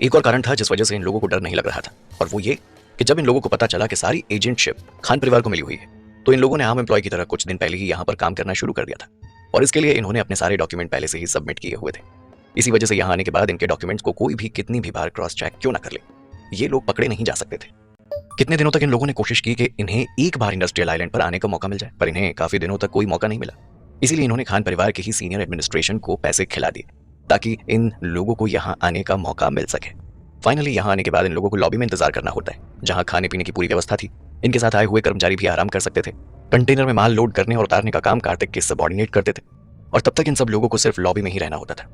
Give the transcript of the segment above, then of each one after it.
एक और कारण था जिस वजह से इन लोगों को डर नहीं लग रहा था, और वो ये कि जब इन लोगों को पता चला कि सारी एजेंटशिप खान परिवार को मिली हुई है, तो इन लोगों ने आम एम्प्लॉय की तरह कुछ दिन पहले ही यहाँ पर काम करना शुरू कर दिया था, और इसके लिए इन्होंने अपने सारे डॉक्यूमेंट पहले से ही सबमिट किए हुए थे। इसी वजह से यहाँ आने के बाद इनके डॉक्यूमेंट्स को कोई भी कितनी भी बार क्रॉस चेक क्यों ना कर ले, ये लोग पकड़े नहीं जा सकते थे। कितने दिनों तक इन लोगों ने कोशिश की कि इन्हें एक बार इंडस्ट्रियल आइलैंड पर आने का मौका मिल जाए, पर इन्हें काफी दिनों तक कोई मौका नहीं मिला। इसीलिए इन्होंने खान परिवार के ही सीनियर एडमिनिस्ट्रेशन को पैसे खिला दिए ताकि इन लोगों को यहाँ आने का मौका मिल सके। फाइनली यहाँ आने के बाद इन लोगों को लॉबी में इंतजार करना होता है, जहाँ खाने पीने की पूरी व्यवस्था थी। इनके साथ आए हुए कर्मचारी भी आराम कर सकते थे। कंटेनर में माल लोड करने और उतारने का काम कार्तिक के सबऑर्डिनेट करते थे, और तब तक इन सब लोगों को सिर्फ लॉबी में ही रहना होता था।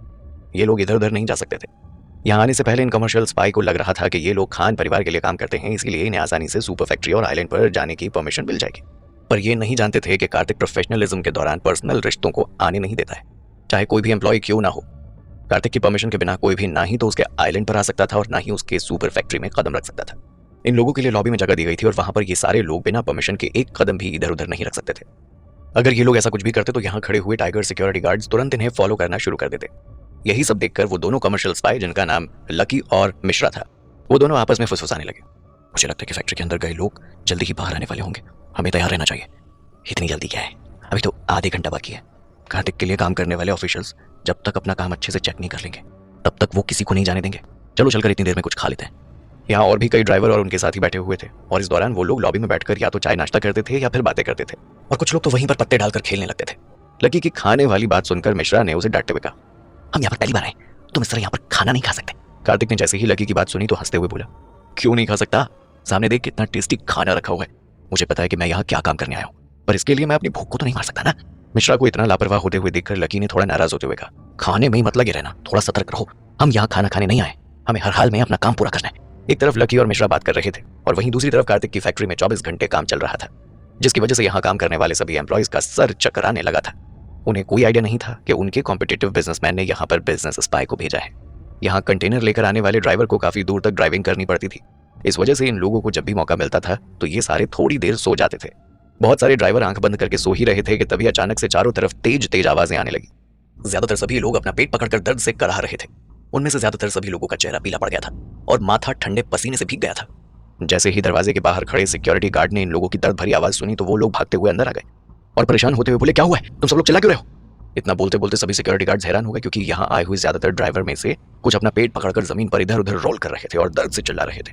ये लोग इधर उधर नहीं जा सकते थे। यहाँ आने से पहले इन कमर्शियल स्पाई को लग रहा था कि ये लोग खान परिवार के लिए काम करते हैं, इसीलिए इन्हें आसानी से सुपर फैक्ट्री और आइलैंड पर जाने की परमिशन मिल जाएगी। पर ये नहीं जानते थे कि कार्तिक प्रोफेशनलिज्म के दौरान पर्सनल रिश्तों को आने नहीं देता है, चाहे कोई भी एम्प्लॉय क्यों ना हो। कार्तिक की परमिशन के बिना कोई भी ना ही तो उसके आइलैंड पर आ सकता था और ना ही उसके सुपर फैक्ट्री में कदम रख सकता था। इन लोगों के लिए लॉबी में जगह दी गई थी और वहां पर ये सारे लोग बिना परमिशन के एक कदम भी इधर उधर नहीं रख सकते थे। अगर ये लोग ऐसा कुछ भी करते तो यहाँ खड़े हुए टाइगर सिक्योरिटी गार्ड्स तुरंत इन्हें फॉलो करना शुरू कर देते। यही सब देखकर वो दोनों कमर्शियल स्पाई, जिनका नाम लकी और मिश्रा था, वो दोनों आपस में फुसफुसाने लगे। मुझे लगता है कि फैक्ट्री के अंदर गए लोग जल्दी ही बाहर आने वाले होंगे, हमें तैयार रहना चाहिए। इतनी जल्दी क्या है, अभी तो आधे घंटा बाकी है। कार्तिक के लिए काम करने वाले ऑफिशियल्स जब तक अपना काम अच्छे से चेक नहीं कर लेंगे तब तक वो किसी को नहीं जाने देंगे। चलो चलकर इतनी देर में कुछ खा लेते हैं। यहाँ और भी कई ड्राइवर और उनके साथी बैठे हुए थे, और इस दौरान वो लोग लॉबी में बैठकर या तो चाय नाश्ता करते थे या फिर बातें करते थे, और कुछ लोग तो वहीं पर पत्ते डालकर खेलने लगते थे। लकी की खाने वाली बात सुनकर मिश्रा ने उसे डांटते हुए कहा, हम यहाँ पर पहली बार आए, तुम इस तरह यहाँ पर खाना नहीं खा सकते। कार्तिक ने जैसे ही लकी की बात सुनी तो हंसते हुए बोला, क्यों नहीं खा सकता, सामने देख कितना टेस्टी खाना रखा हुआ है। मुझे पता है कि मैं यहाँ क्या काम करने आया हूँ, पर इसके लिए मैं अपनी भूख को तो नहीं मार सकता ना। मिश्रा को इतना लापरवाह होते हुए देखकर लकी ने थोड़ा नाराज होते हुए कहा, खाने में ही मत लगे रहना, थोड़ा सतर्क रहो। हम यहाँ खाना खाने नहीं आए, हमें हर हाल में अपना काम पूरा करना है। एक तरफ लकी और मिश्रा बात कर रहे थे और वहीं दूसरी तरफ कार्तिक की फैक्ट्री में 24 घंटे काम चल रहा था, जिसकी वजह से यहाँ काम करने वाले सभी एम्प्लॉयज का सर चकराने लगा था। उन्हें कोई आइडिया नहीं था कि उनके कॉम्पिटिटिव बिजनेसमैन ने यहाँ पर बिजनेस स्पाई को भेजा है। यहाँ कंटेनर लेकर आने वाले ड्राइवर को काफी दूर तक ड्राइविंग करनी पड़ती थी। इस वजह से इन लोगों को जब भी मौका मिलता था तो ये सारे थोड़ी देर सो जाते थे। बहुत सारे ड्राइवर आंख बंद करके सो ही रहे थे कि तभी अचानक से चारों तरफ तेज तेज आवाजें आने लगी। ज्यादातर सभी लोग अपना पेट पकड़कर दर्द से कराह रहे थे। उनमें से ज्यादातर सभी लोगों का चेहरा पीला पड़ गया था और माथा ठंडे पसीने से भीग गया था। जैसे ही दरवाजे के बाहर खड़े सिक्योरिटी गार्ड ने इन लोगों की दर्द भरी आवाज सुनी तो वो लोग भागते हुए अंदर आ गए और परेशान होते हुए बोले, क्या हुआ है, तुम सब लोग चिल्ला क्यों रहे हो। इतना बोलते बोलते सभी सिक्योरिटी गार्ड्स हैरान हो गए, क्योंकि यहाँ आए हुए ज्यादातर ड्राइवर में से कुछ अपना पेट पकड़कर जमीन पर इधर उधर रोल कर रहे थे और दर्द से चिल्ला रहे थे।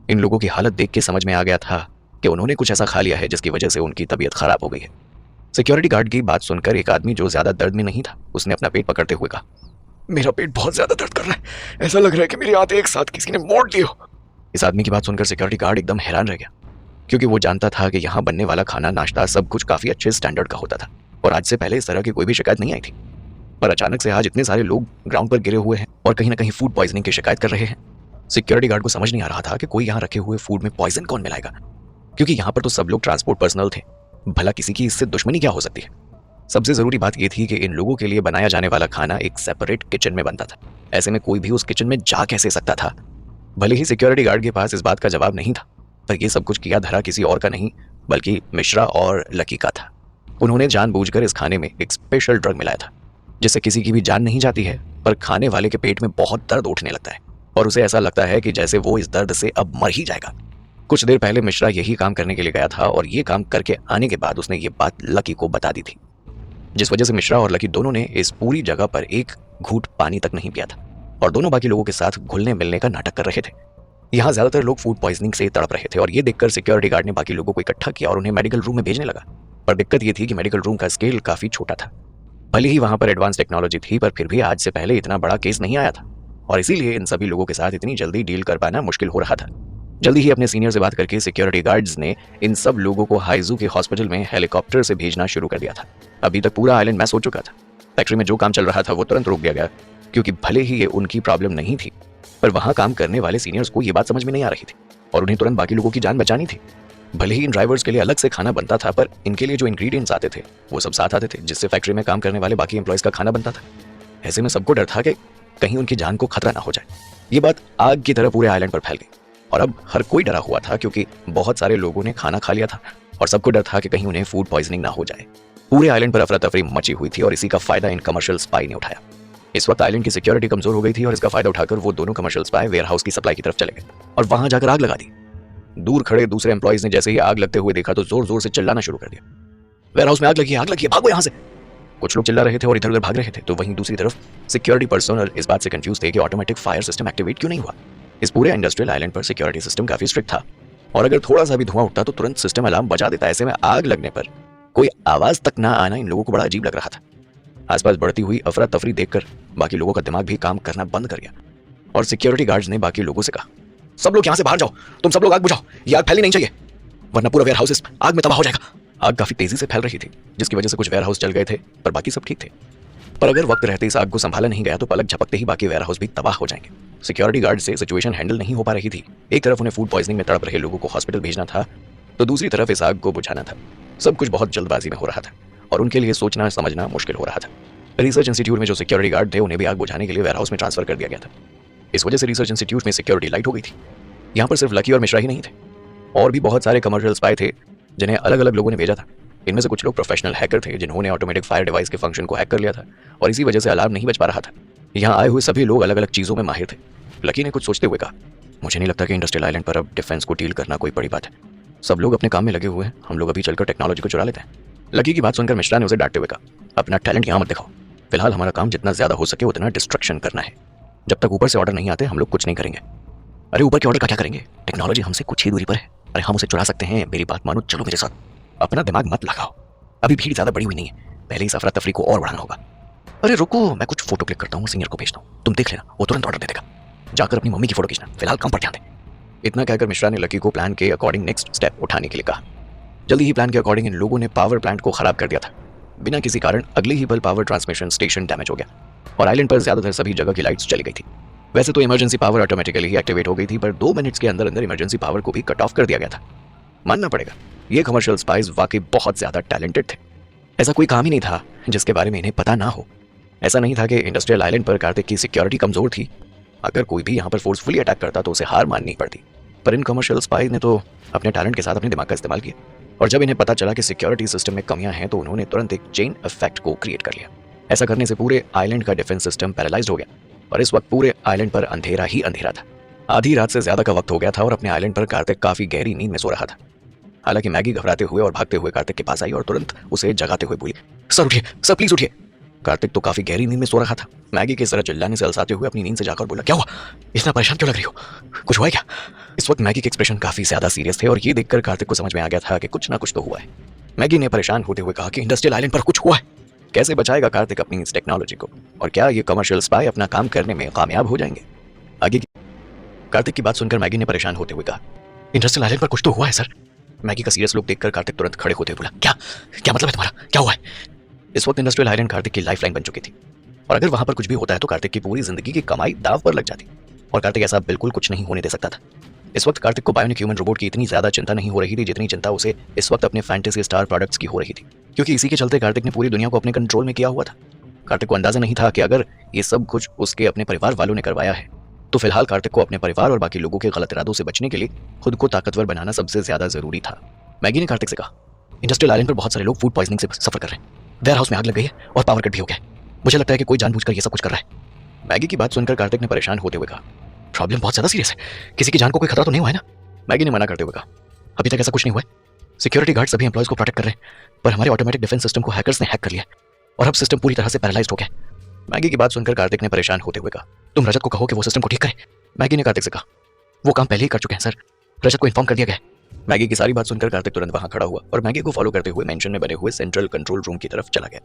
इन लोगों की हालत देख के समझ में आ गया था कि उन्होंने कुछ ऐसा खा लिया है जिसकी वजह से उनकी तबीयत खराब हो गई है। सिक्योरिटी गार्ड की बात सुनकर एक आदमी जो ज्यादा दर्द में नहीं था, उसने अपना पेट पकड़ते हुए कहा, मेरा पेट बहुत ज्यादा दर्द कर रहा है, ऐसा लग रहा है कि मेरी आंतें एक साथ किसी ने मोड़ दी हो। इस आदमी की बात सुनकर सिक्योरिटी गार्ड एकदम हैरान रह गया, क्योंकि वो जानता था कि यहाँ बनने वाला खाना, नाश्ता सब कुछ काफी अच्छे स्टैंडर्ड का होता था और आज से पहले इस तरह की कोई भी शिकायत नहीं आई थी। पर अचानक से आज इतने सारे लोग ग्राउंड पर गिरे हुए हैं और कहीं ना कहीं फूड पॉइजनिंग की शिकायत कर रहे हैं। सिक्योरिटी गार्ड को समझ नहीं आ रहा था कि कोई यहाँ रखे हुए फूड में पॉइजन कौन मिलाएगा, क्योंकि यहाँ पर तो सब लोग ट्रांसपोर्ट पर्सनल थे, भला किसी की इससे दुश्मनी क्या हो सकती है। सबसे जरूरी बात यह थी कि इन लोगों के लिए बनाया जाने वाला खाना एक सेपरेट किचन में बनता था। ऐसे में कोई भी उस किचन में जा कैसे सकता था। भले ही सिक्योरिटी गार्ड के पास इस बात का जवाब नहीं था, पर यह सब कुछ किया धरा किसी और का नहीं बल्कि मिश्रा और लकी का था। उन्होंने जानबूझकर इस खाने में एक स्पेशल ड्रग मिलाया था, जिससे किसी की भी जान नहीं जाती है, पर खाने वाले के पेट में बहुत दर्द उठने लगता है और उसे ऐसा लगता है कि जैसे वो इस दर्द से अब मर ही जाएगा। कुछ देर पहले मिश्रा यही काम करने के लिए गया था और ये काम करके आने के बाद उसने ये बात लकी को बता दी थी, जिस वजह से मिश्रा और लकी दोनों ने इस पूरी जगह पर एक घूंट पानी तक नहीं पिया था और दोनों बाकी लोगों के साथ घुलने मिलने का नाटक कर रहे थे। यहाँ ज्यादातर लोग फूड पॉइजनिंग से तड़प रहे थे और ये देखकर सिक्योरिटी गार्ड ने बाकी लोगों को इकट्ठा किया और उन्हें मेडिकल रूम में भेजने लगा। पर दिक्कत ये थी कि मेडिकल रूम का स्केल काफी छोटा था। भले ही वहां पर एडवांस टेक्नोलॉजी थी, पर फिर भी आज से पहले इतना बड़ा केस नहीं आया था और इसीलिए इन सभी लोगों के साथ इतनी जल्दी डील कर पाना मुश्किल हो रहा था। जल्दी ही अपने सीनियर से बात करके सिक्योरिटी गार्ड्स ने इन सब लोगों को हाइजू के हॉस्पिटल में हेलीकॉप्टर से भेजना शुरू कर दिया था। अभी तक पूरा आइलैंड मैस हो चुका था। फैक्ट्री में जो काम चल रहा था वो तुरंत रोक दिया गया, क्योंकि भले ही ये उनकी प्रॉब्लम नहीं थी, पर वहां काम करने वाले सीनियर्स को ये बात समझ में नहीं आ रही थी और उन्हें तुरंत बाकी लोगों की जान बचानी थी। भले ही इन ड्राइवर्स के लिए अलग से खाना बनता था, पर इनके लिए जो इंग्रेडिएंट्स आते थे वो सब साथ आते थे, जिससे फैक्ट्री में काम करने वाले बाकी एम्प्लॉयज का खाना बनता था। ऐसे में सबको डर था कि कहीं उनकी जान को खतरा ना हो जाए। ये बात आग की तरह पूरे आइलैंड पर फैल गई और अब हर कोई डरा हुआ था, क्योंकि बहुत सारे लोगों ने खाना खा लिया था और सबको डर था कि कहीं उन्हें फूड पॉइजनिंग ना हो जाए। पूरे आइलैंड पर अफरा तफरी मची हुई थी और इसी का फायदा इन कमर्शियल स्पाई ने उठाया। इस वक्त आइलैंड की सिक्योरिटी कमजोर हो गई थी और इसका फायदा उठाकर वो दोनों कमर्शियल स्पाई वेयर हाउस की सप्लाई की तरफ चले गए और वहां जाकर आग लगा दी। दूर खड़े दूसरे एम्प्लॉइज ने जैसे ही आग लगते हुए देखा तो जोर जोर से चिल्लाना शुरू कर दिया, वेयर हाउस में आग लगी, भागो यहां से। कुछ लोग चिल्ला रहे थे और इधर उधर भाग रहे थे, तो वहीं दूसरी तरफ सिक्योरिटी पर्सनल इस बात से कंफ्यूज थे कि ऑटोमेटिक फायर सिस्टम एक्टिवेट क्यों नहीं हुआ। इस पूरे इंडस्ट्रियल आइलैंड पर सिक्योरिटी सिस्टम काफी स्ट्रिक्ट था और अगर थोड़ा सा भी धुआं उठता तो तुरंत सिस्टम अलार्म बजा देता। ऐसे में आग लगने पर कोई आवाज तक ना आना इन लोगों को बड़ा अजीब लग रहा था। आसपास बढ़ती हुई अफरा तफरी देखकर बाकी लोगों का दिमाग भी काम करना बंद कर गया और सिक्योरिटी गार्ड्स ने बाकी लोगों से कहा, सब लोग यहां से बाहर जाओ, तुम सब लोग आग बुझाओ, ये आग फैलनी नहीं चाहिए वरना पूरा वेयर हाउस आग में तबाह हो जाएगा। आग काफी तेजी से फैल रही थी जिसकी वजह से कुछ वेयर हाउस जल गए थे पर बाकी सब ठीक थे। पर अगर वक्त रहते इस आग को संभाला नहीं गया तो पलक झपकते ही बाकी वेयर हाउस भी तबाह हो जाएंगे। सिक्योरिटी गार्ड से सिचुएशन हैंडल नहीं हो पा रही थी। एक तरफ उन्हें फूड पॉइजनिंग में तड़प रहे लोगों को हॉस्पिटल भेजना था तो दूसरी तरफ इस आग को बुझाना था। सब कुछ बहुत जल्दबाजी में हो रहा था और उनके लिए सोचना समझना मुश्किल हो रहा था। रिसर्च इंस्टीट्यूट में जो सिक्योरिटी गार्ड थे उन्हें भी आग बुझाने के लिए वेयर हाउस में ट्रांसफर कर दिया गया था। इस वजह से रिसर्च इंस्टीट्यूट में सिक्योरिटी लाइट हो गई थी। यहाँ पर सिर्फ लकी और मिश्रा ही नहीं थे, और भी बहुत सारे कमर्शियल स्पाई थे जिन्हें अलग अलग लोगों ने भेजा था। इनमें से कुछ लोग प्रोफेशनल हैकर थे जिन्होंने ऑटोमेटिक फायर डिवाइस के फंक्शन को हैक कर लिया था और इसी वजह से अलार्म नहीं बज पा रहा था। यहाँ आए हुए सभी लोग अलग अलग चीज़ों में माहिर थे। लकी ने कुछ सोचते हुए कहा, मुझे नहीं लगता कि इंडस्ट्रियल आइलैंड पर अब डिफेंस को डील करना कोई बड़ी बात है। सब लोग अपने काम में लगे हुए हैं, हम लोग अभी चलकर टेक्नोलॉजी को चुरा लेते हैं। लकी की बात सुनकर मिश्रा ने उसे डांटते हुए कहा, अपना टैलेंट यहाँ मत दिखाओ, फिलहाल हमारा काम जितना ज्यादा हो सके उतना डिस्ट्रक्शन करना है। जब तक ऊपर से ऑर्डर नहीं आते हम लोग कुछ नहीं करेंगे। अरे ऊपर के ऑर्डर का क्या करेंगे, टेक्नोलॉजी हमसे कुछ ही दूरी पर है। अरे हम उसे चुरा सकते हैं, मेरी बात मानो, चलो मेरे साथ। अपना दिमाग मत लगाओ, अभी भीड़ ज्यादा बड़ी हुई नहीं है, पहले इस अफरा तफरी को और बढ़ाना होगा। अरे रुको, मैं कुछ फोटो क्लिक करता हूँ, सीनियर को भेजता हूँ, तुम देख लेना, वो तुरंत ऑर्डर दे देगा। जाकर अपनी मम्मी की फोटो खींचना, फिलहाल काम पर ध्यान दे। इतना कहकर मिश्रा ने लकी को प्लान के अकॉर्डिंग नेक्स्ट स्टेप उठाने के लिए कहा। जल्दी ही प्लान के अकॉर्डिंग इन लोगों ने पावर प्लांट को खराब कर दिया था। बिना किसी कारण अगले ही पल पावर ट्रांसमिशन स्टेशन डैमेज हो गया और आइलैंड पर ज्यादातर सभी जगह की लाइट्स चली गई थी। वैसे तो इमरजेंसी पावर ऑटोमेटिकली ही एक्टिवेट हो गई थी, पर 2 मिनट्स के अंदर अंदर इमरजेंसी पावर को भी कट ऑफ कर दिया गया था। मानना पड़ेगा, ये कमर्शियल स्पाइस वाकई बहुत ज्यादा टैलेंटेड थे। ऐसा कोई काम ही नहीं था जिसके बारे में इन्हें पता ना हो। ऐसा नहीं था कि इंडस्ट्रियल आइलैंड पर कार्तिक की सिक्योरिटी कमजोर थी। अगर कोई भी यहाँ पर फोर्सफुली अटैक करता तो उसे हार माननी पड़ती, पर इन कमर्शियल स्पाइस ने तो अपने टैलेंट के साथ अपने दिमाग का इस्तेमाल किया और जब इन्हें पता चला कि सिक्योरिटी सिस्टम में कमियां हैं तो उन्होंने तुरंत एक चेन इफेक्ट को क्रिएट कर लिया। ऐसा करने से पूरे आइलैंड का डिफेंस सिस्टम पैरालाइज्ड हो गया और इस वक्त पूरे आइलैंड पर अंधेरा ही अंधेरा था। आधी रात से ज्यादा का वक्त हो गया था और अपने आइलैंड पर कार्तिक काफी गहरी नींद में सो रहा था। हालांकि मैगी घबराते हुए और भागते हुए कार्तिक के पास आई और तुरंत उसे जगाते हुए बोली, सर उठिए, सर प्लीज उठिए। कार्तिक तो काफी गहरी नींद में सो रहा था। मैगी के इस तरह चिल्लाने से अलसाते हुए अपनी नींद से जाकर बोला, क्या हुआ, इतना परेशान क्यों लग रही हो, कुछ हुआ है क्या? इस वक्त मैगी के एक्सप्रेशन काफी ज्यादा सीरियस थे और ये देखकर कार्तिक को समझ में आ गया था कि कुछ ना कुछ तो हुआ है। मैगी ने परेशान होते हुए कहा कि इंडस्ट्रियल आइलैंड पर कुछ हुआ है। कैसे बचाएगा कार्तिक अपनी इस टेक्नोलॉजी को, और क्या ये कमर्शियल स्पाई अपना काम करने में कामयाब हो जाएंगे? आगे कार्तिक की बात सुनकर मैगी ने परेशान होते हुए कहा, इंडस्ट्रियल आइलैंड पर कुछ तो हुआ है सर। मैगी का सीरियस लुक देखकर कार्तिक तुरंत खड़े होते हुए बोला, क्या क्या मतलब है तुम्हारा, क्या हुआ है? इस वक्त इंडस्ट्रियल आइलैंड कार्तिक की लाइफलाइन बन चुकी थी और अगर वहां पर कुछ भी होता है तो कार्तिक की पूरी जिंदगी की कमाई दाव पर लग जाती और कार्तिक ऐसा बिल्कुल कुछ नहीं होने दे सकता था। इस वक्त कार्तिक को बायोनिक ह्यूमन रोबोट की इतनी ज्यादा चिंता नहीं हो रही थी जितनी चिंता उसे इस वक्त अपने फैंटेसी स्टार प्रोडक्ट्स की हो रही थी, क्योंकि इसी के चलते कार्तिक ने पूरी दुनिया को अपने कंट्रोल में किया हुआ था। कार्तिक को अंदाजा नहीं था कि अगर ये सब कुछ उसके अपने परिवार वालों ने करवाया है तो फिलहाल कार्तिक को अपने परिवार और बाकी लोगों के गलत इरादों से बचने के लिए खुद को ताकतवर बनाना सबसे ज्यादा जरूरी था। मैगी ने कार्तिक से कहा, इंडस्ट्रियल आइलैंड पर बहुत सारे लोग फूड पॉइजनिंग से सफर कर रहे हैं, वेयर हाउस में आग लग गई है और पावर कट भी हो गया है। मुझे लगता है कि कोई जानबूझकर ये सब कुछ कर रहा है। मैगी की बात सुनकर कार्तिक ने परेशान होते हुए कहा, प्रॉब्लम बहुत ज्यादा सीरियस है, किसी की जान को कोई खतरा तो नहीं हुआ है ना? मैगी ने मना करते हुए कहा, अभी तक ऐसा कुछ नहीं हुआ है। सिक्योरिटी गार्ड सभी एम्प्लॉयज को प्रोटेक्ट कर रहे हैं, पर हमारे ऑटोमेटिक डिफेंस सिस्टम को हैकर्स ने हैक कर लिया और अब सिस्टम पूरी तरह से पैरालाइज्ड हो गया। मैगी की बात सुनकर कार्तिक ने परेशान होते हुए कहा, तुम रजत को कहो कि वो सिस्टम को ठीक करे। मैगी ने कार्तिक से कहा, वो काम पहले ही कर चुके हैं सर, रजत को इन्फॉर्म कर दिया गया है। मैगी की सारी बात सुनकर कार्तिक तुरंत वहां खड़ा हुआ और मैगी को फॉलो करते हुए मेंशन में बने हुए सेंट्रल कंट्रोल रूम की तरफ चला गया।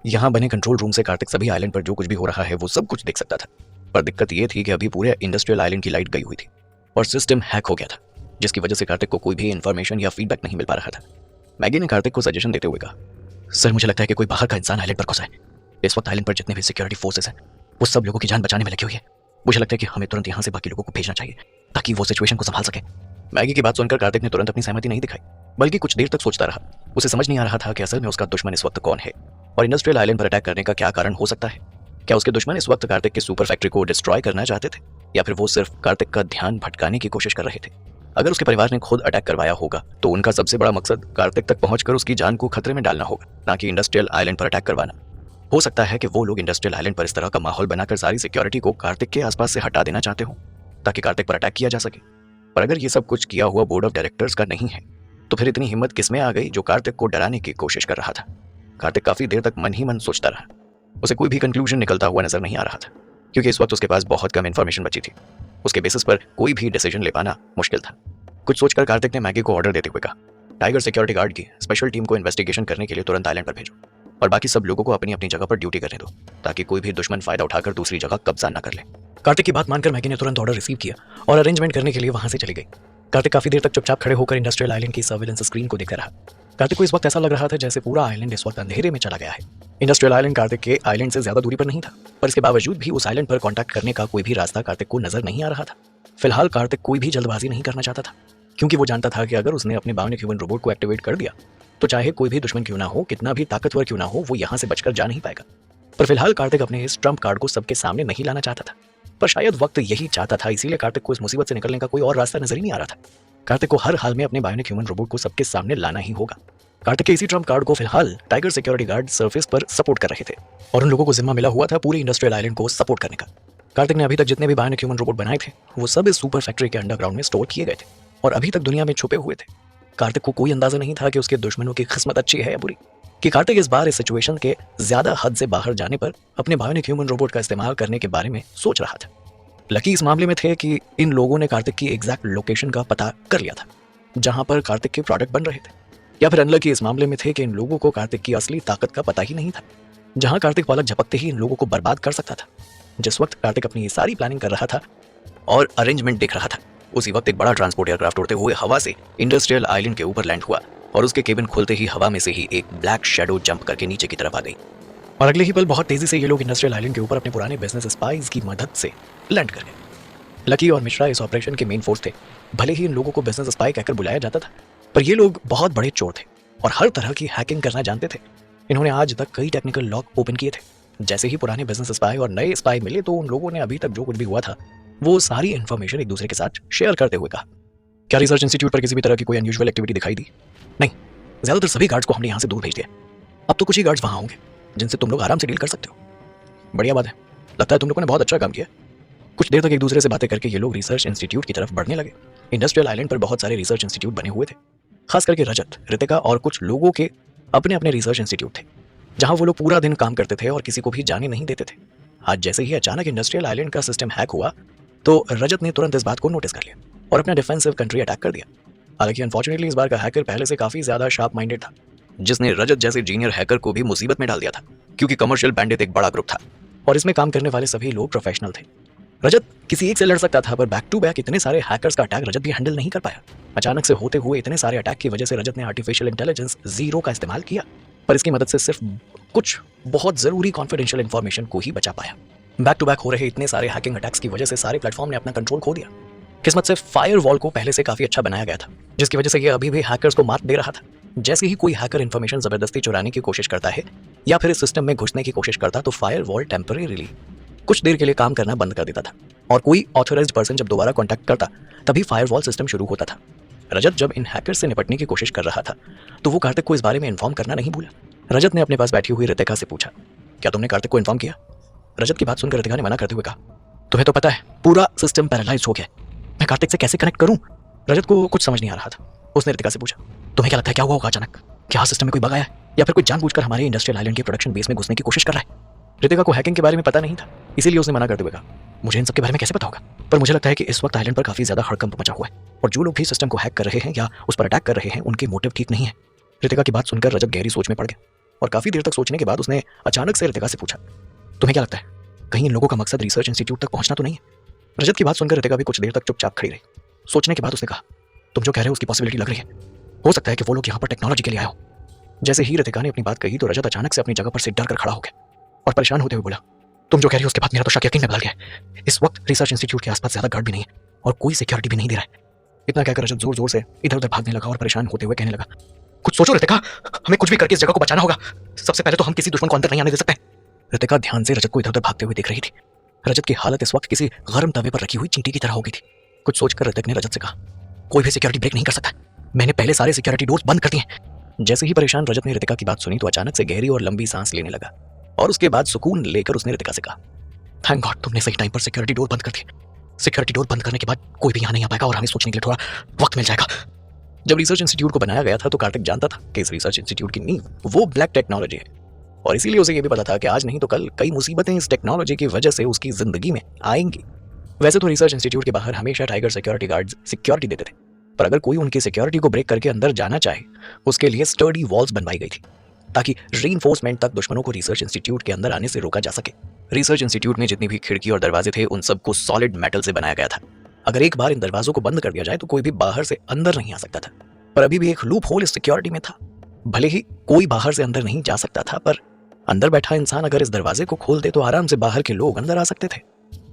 यहाँ बने कंट्रोल रूम से कार्तिक सभी आइलैंड पर जो कुछ भी हो रहा है वो सब कुछ देख सकता था, पर दिक्कत ये थी कि अभी पूरे इंडस्ट्रियल आइलैंड की लाइट गई हुई थी और सिस्टम हैक हो गया था, जिसकी वजह से कार्तिक को कोई भी इन्फॉर्मेशन या फीडबैक नहीं मिल पा रहा था। मैगी ने कार्तिक को सजेशन देते हुए कहा, सर मुझे लगता है कि कोई बाहर का इंसान आइलैंड पर घुसा है। इस वक्त आइलैंड पर जितने भी सिक्योरिटी फोर्सेस हैं वो सब लोगों की जान बचाने में लगी हुई है। मुझे लगता है कि हमें तुरंत यहाँ से बाकी लोगों को भेजना चाहिए ताकि वो सिचुएशन को संभाल सके। मैगी की बात सुनकर कार्तिक ने तुरंत अपनी सहमति नहीं दिखाई, बल्कि कुछ देर तक सोचता रहा। उसे समझ नहीं आ रहा था कि असल में उसका दुश्मन इस वक्त कौन है और इंडस्ट्रियल आइलैंड पर अटैक करने का क्या कारण हो सकता है। क्या उसके दुश्मन इस वक्त कार्तिक की सुपर फैक्ट्री को डिस्ट्रॉय करना चाहते थे या फिर वो सिर्फ कार्तिक का ध्यान भटकाने की कोशिश कर रहे थे? अगर उसके परिवार ने खुद अटैक करवाया होगा तो उनका सबसे बड़ा मकसद कार्तिक तक पहुंचकर उसकी जान को खतरे में डालना होगा, ना कि इंडस्ट्रियल आइलैंड पर अटैक करवाना। हो सकता है कि वो लोग इंडस्ट्रियल आइलैंड पर इस तरह का माहौल बनाकर सारी सिक्योरिटी को कार्तिक के आसपास से हटा देना चाहते हो ताकि कार्तिक पर अटैक किया जा सके। पर अगर ये सब कुछ किया हुआ बोर्ड ऑफ डायरेक्टर्स का नहीं है तो फिर इतनी हिम्मत किसमें आ गई जो कार्तिक को डराने की कोशिश कर रहा था। कार्तिक काफी देर तक मन ही मन सोचता रहा। उसे कोई भी कंक्लूजन निकलता हुआ नजर नहीं आ रहा था क्योंकि इस वक्त उसके पास बहुत कम इन्फॉर्मेशन बची थी। उसके बेसिस पर कोई भी डिसीजन ले पाना मुश्किल था। कुछ सोचकर कार्तिक ने मैगी को ऑर्डर देते हुए कहा, टाइगर सिक्योरिटी गार्ड की स्पेशल टीम को इन्वेस्टिगेशन करने के लिए तुरंत आइलैंड पर भेजो और बाकी सब लोगों को अपनी अपनी जगह पर ड्यूटी करने दो ताकि कोई भी दुश्मन फायदा उठाकर दूसरी जगह कब्जा न कर ले। कार्तिक की बात मानकर मैगी ने तुरंत ऑर्डर रिसीव किया और अरेंजमेंट करने के लिए वहां से चली गई। कार्तिक काफी देर तक चुपचाप खड़े होकर इंडस्ट्रियल आइलैंड की सर्विलेंस स्क्रीन को देखता रहा। कार्तिक को इस वक्त ऐसा लग रहा था जैसे पूरा आइलैंड इस वक्त अंधेरे में चला गया है। इंडस्ट्रियल आइलैंड कार्तिक के आइलैंड से ज्यादा दूरी पर नहीं था, पर इसके बावजूद भी उस आइलैंड पर कांटेक्ट करने का कोई भी रास्ता कार्तिक को नजर नहीं आ रहा था। फिलहाल कार्तिक कोई भी जल्दबाजी नहीं करना चाहता था क्योंकि वो जानता था कि अगर उसने अपने बायोनिक ह्यूमन रोबोट को एक्टिवेट कर दिया तो चाहे कोई भी दुश्मन क्यों ना हो, कितना भी ताकतवर क्यों ना हो, वो यहाँ से बचकर जा नहीं पाएगा। पर फिलहाल कार्तिक अपने इस ट्रम्प कार्ड को सबके सामने नहीं लाना चाहता था, पर शायद वक्त यही चाहता था, इसीलिए कार्तिक को इस मुसीबत से निकलने का कोई और रास्ता नजर ही नहीं आ रहा था। कार्तिक को हर हाल में अपने बायोनिक ह्यूमन रोबोट को सबके सामने लाना ही होगा। कार्तिक के इसी ट्रम्प कार्ड को फिलहाल टाइगर सिक्योरिटी गार्ड सरफेस पर सपोर्ट कर रहे थे और उन लोगों को जिम्मा मिला हुआ था पूरे इंडस्ट्रियल आइलैंड को सपोर्ट करने का। कार्तिक ने अभी तक जितने भी बायोनिक ह्यूमन रोबोट बनाए थे वो सब इस सुपर फैक्ट्री के अंडरग्राउंड में स्टोर किए गए थे और अभी तक दुनिया में छुपे हुए थे। कार्तिक को कोई अंदाजा नहीं था कि उसके दुश्मनों की किस्मत अच्छी है या बुरी, कि कार्तिक इस बार इस सिचुएशन के ज्यादा हद से बाहर जाने पर अपने बायोनिक ह्यूमन रोबोट का इस्तेमाल करने के बारे में सोच रहा था। लकी इस मामले में थे कि इन लोगों ने कार्तिक की एग्जैक्ट लोकेशन का पता कर लिया था जहां पर कार्तिक के प्रोडक्ट बन रहे थे, या फिर अनलकी इस मामले में थे कि इन लोगों को कार्तिक की असली ताकत का पता ही नहीं था, जहां कार्तिक पलक झपकते ही इन लोगों को बर्बाद कर सकता था। जिस वक्त कार्तिक अपनी ये सारी प्लानिंग कर रहा था और अरेंजमेंट देख रहा था, उसी वक्त एक बड़ा ट्रांसपोर्ट एयरक्राफ्ट उड़ते हुए हवा से इंडस्ट्रियल आइलैंड के ऊपर लैंड हुआ और उसके केबिन खोलते ही हवा में से ही एक ब्लैक शैडो जंप करके नीचे की तरफ आ गई और अगले ही पल बहुत तेजी से ये लोग इंडस्ट्रियल आइलैंड के ऊपर अपने पुराने बिजनेस स्पाइस की मदद से लैंड कर गए। लकी और मिश्रा इस ऑपरेशन के मेन फोर्स थे। भले ही इन लोगों को बिजनेस स्पाई कहकर बुलाया जाता था, पर ये लोग बहुत बड़े चोर थे और हर तरह की हैकिंग करना जानते थे। इन्होंने आज तक कई टेक्निकल लॉक ओपन किए थे। जैसे ही पुराने बिजनेस स्पाई और नए स्पाई मिले तो उन लोगों ने अभी तक जो कुछ भी हुआ था वो सारी इन्फॉर्मेशन एक दूसरे के साथ शेयर करते हुए कहा, क्या रिसर्च इंस्टीट्यूट पर किसी भी तरह की कोई अनयूजुअल एक्टिविटी दिखाई दी? नहीं, ज्यादातर सभी गार्ड्स को हमने यहाँ से दूर भेज दिया। अब तो कुछ ही गार्ड्स वहाँ होंगे जिनसे तुम लोग आराम से डील कर सकते हो। बढ़िया बात है, लगता है तुम लोगों ने बहुत अच्छा काम किया। कुछ देर तक एक दूसरे से बातें करके ये लोग रिसर्च इंस्टीट्यूट की तरफ बढ़ने लगे। इंडस्ट्रियल आइलैंड पर बहुत सारे रिसर्च इंस्टीट्यूट बने हुए थे, खास करके रजत, रितिका और कुछ लोगों के अपने अपने रिसर्च इंस्टीट्यूट थे जहां वो लोग पूरा दिन काम करते थे और किसी को भी जाने नहीं देते थे। आज जैसे ही अचानक इंडस्ट्रियल आइलैंड का सिस्टम हैक हुआ तो रजत ने तुरंत इस बात को नोटिस कर लिया और अपना डिफेंसिव कंट्री अटैक कर दिया। हालांकि अनफॉर्चुनेटली इस बार का हैकर पहले से काफी ज्यादा शार्प माइंडेड था, जिसने रजत जैसे जीनियर हैकर को भी मुसीबत में डाल दिया था क्योंकि कमर्शियल बैंडिट एक बड़ा ग्रुप था और इसमें काम करने वाले सभी लोग प्रोफेशनल थे। रजत किसी एक से लड़ सकता था, पर बैक टू बैक इतने सारे हैकर्स का अटैक रजत भी हैंडल नहीं कर पाया। अचानक से होते हुए इतने सारे अटैक की वजह से रजत ने आर्टिफिशियल इंटेलिजेंस 0 का इस्तेमाल किया, पर इसकी मदद से सिर्फ कुछ बहुत जरूरी कॉन्फिडेंशियल इंफॉर्मेशन को ही बचा पाया। बैक टू बैक हो रहे इतने सारे हैकिंग अटैक्स की वजह से सारे प्लेटफॉर्म ने अपना कंट्रोल खो दिया। किस्मत से फायर वॉल को पहले से काफी अच्छा बनाया गया था, जिसकी वजह से ये अभी भी हैकर्स को मात दे रहा था। जैसे ही कोई हैकर इन्फॉर्मेशन जबरदस्ती चुराने की कोशिश करता है या फिर इस सिस्टम में घुसने की कोशिश करता तो फायर वॉल टेम्परेरीली कुछ देर के लिए काम करना बंद कर देता था और कोई ऑथराइज्ड पर्सन जब दोबारा कॉन्टैक्ट करता तभी फायरवॉल सिस्टम शुरू होता था। रजत जब इन हैकर्स से निपटने की कोशिश कर रहा था तो वो कार्तिक को इस बारे में इन्फॉर्म करना नहीं भूला। रजत ने अपने पास बैठी हुई रितिका से पूछा, क्या तुमने कार्तिक को इन्फॉर्म किया? रजत की बात सुनकर रितिका ने मना करते हुए कहा, तुम्हें तो पता है पूरा सिस्टम पैरालाइज हो गया, मैं कार्तिक से कैसे कनेक्ट करूं? रजत को कुछ समझ नहीं आ रहा था। उसने रितिका से पूछा, तुम्हें क्या लगता है क्या हुआ होगा अचानक? क्या सिस्टम में कोई बग आया है या फिर कोई जानबूझकर हमारे इंडस्ट्रियल आइलैंड के प्रोडक्शन बेस में घुसने की कोशिश कर रहा है? रितिका को हैकिंग के बारे में पता नहीं था, इसीलिए उसने मना करते हुए कहा, मुझे इन सब के बारे में कैसे पता होगा, पर मुझे लगता है कि इस वक्त आइलैंड पर काफी ज्यादा हड़कंप मचा हुआ है और जो लोग भी सिस्टम को हैक कर रहे हैं या उस पर अटैक कर रहे हैं उनके मोटिव ठीक नहीं है। रितिका की बात सुनकर रजत गहरी सोच में पड़ गया और काफी देर तक सोचने के बाद उसने अचानक से रितिका से पूछा, तुम्हें क्या लगता है कहीं इन लोगों का मकसद रिसर्च इंस्टीट्यूट तक पहुंचना तो नहीं है? रजत की बात सुनकर रितिका भी कुछ देर तक चुपचाप खड़ी रही। सोचने के बाद उसने कहा, तुम जो कह रहे हो उसकी पॉसिबिलिटी लग रही है, हो सकता है कि वो लोग यहाँ पर टेक्नोलॉजी के लिए आए हो। जैसे ही रितिका ने अपनी बात कही तो रजत अचानक से अपनी जगह पर से डर कर खड़ा हो गया और परेशान होते हुए बोला, तुम जो कह रही हो उसके बाद मेरा तो शक यकीन में बदल गया है। इस वक्त रिसर्च इंस्टीट्यूट के आसपास ज्यादा गार्ड भी नहीं है और कोई सिक्योरिटी भी नहीं दे रहा है। इतना कहकर रजत जोर जोर से इधर उधर भागने लगा और परेशान होते हुए कहने लगा, कुछ सोचो रितिका, हमें कुछ भी करके इस जगह को बचाना होगा। सबसे पहले तो हम किसी दुश्मन को अंदर नहीं आने दे सकते। रितिका ध्यान से रजत को इधर उधर भागते हुए देख रही थी। रजत की हालत इस वक्त किसी गर्म तवे पर रखी हुई चींटी की तरह हो गई थी। कुछ सोचकर रजत ने रजत से कहा, कोई भी सिक्योरिटी ब्रेक नहीं कर सकता, मैंने पहले सारे सिक्योरिटी डोर्स बंद कर दिए। जैसे ही परेशान रजत ने रितिका की बात सुनी तो अचानक से गहरी और लंबी सांस लेने लगा और उसके बाद सुकून लेकर उसने रितिका से कहा, थैंक गॉड तुमने सही टाइम पर सिक्योरिटी डोर बंद कर दी। सिक्योरिटी डोर बंद करने के बाद कोई भी यहाँ नहीं आ पाएगा और हमें सोचने के लिए थोड़ा वक्त मिल जाएगा। जब रिसर्च इंस्टीट्यूट को बनाया गया था तो कार्तिक जानता था कि इस रिसर्च इंस्टीट्यूट की नींव वो ब्लैक टेक्नोलॉजी है, और इसीलिए उसे ये भी पता था कि आज नहीं तो कल कई मुसीबतें इस टेक्नोलॉजी की वजह से उसकी जिंदगी में आएंगी। वैसे तो रिसर्च इंस्टीट्यूट के बाहर हमेशा टाइगर सिक्योरिटी गार्ड्स सिक्योरिटी देते थे, पर अगर कोई उनकी सिक्योरिटी को ब्रेक करके अंदर जाना चाहे उसके लिए स्टर्डी वॉल्स बनवाई गई थी ताकि रीइंफोर्समेंट तक दुश्मनों को रिसर्च इंस्टीट्यूट के अंदर आने से रोका जा सके। रिसर्च इंस्टीट्यूट में जितनी भी खिड़की और दरवाजे थे उन सबको सॉलिड मेटल से बनाया गया था। अगर एक बार इन दरवाजों को बंद कर दिया जाए तो कोई भी बाहर से अंदर नहीं आ सकता था, पर अभी भी एक लूप होल इस सिक्योरिटी में था। भले ही कोई बाहर से अंदर नहीं जा सकता था, पर अंदर बैठा इंसान अगर इस दरवाजे को खोल दे तो आराम से बाहर के लोग अंदर आ सकते थे।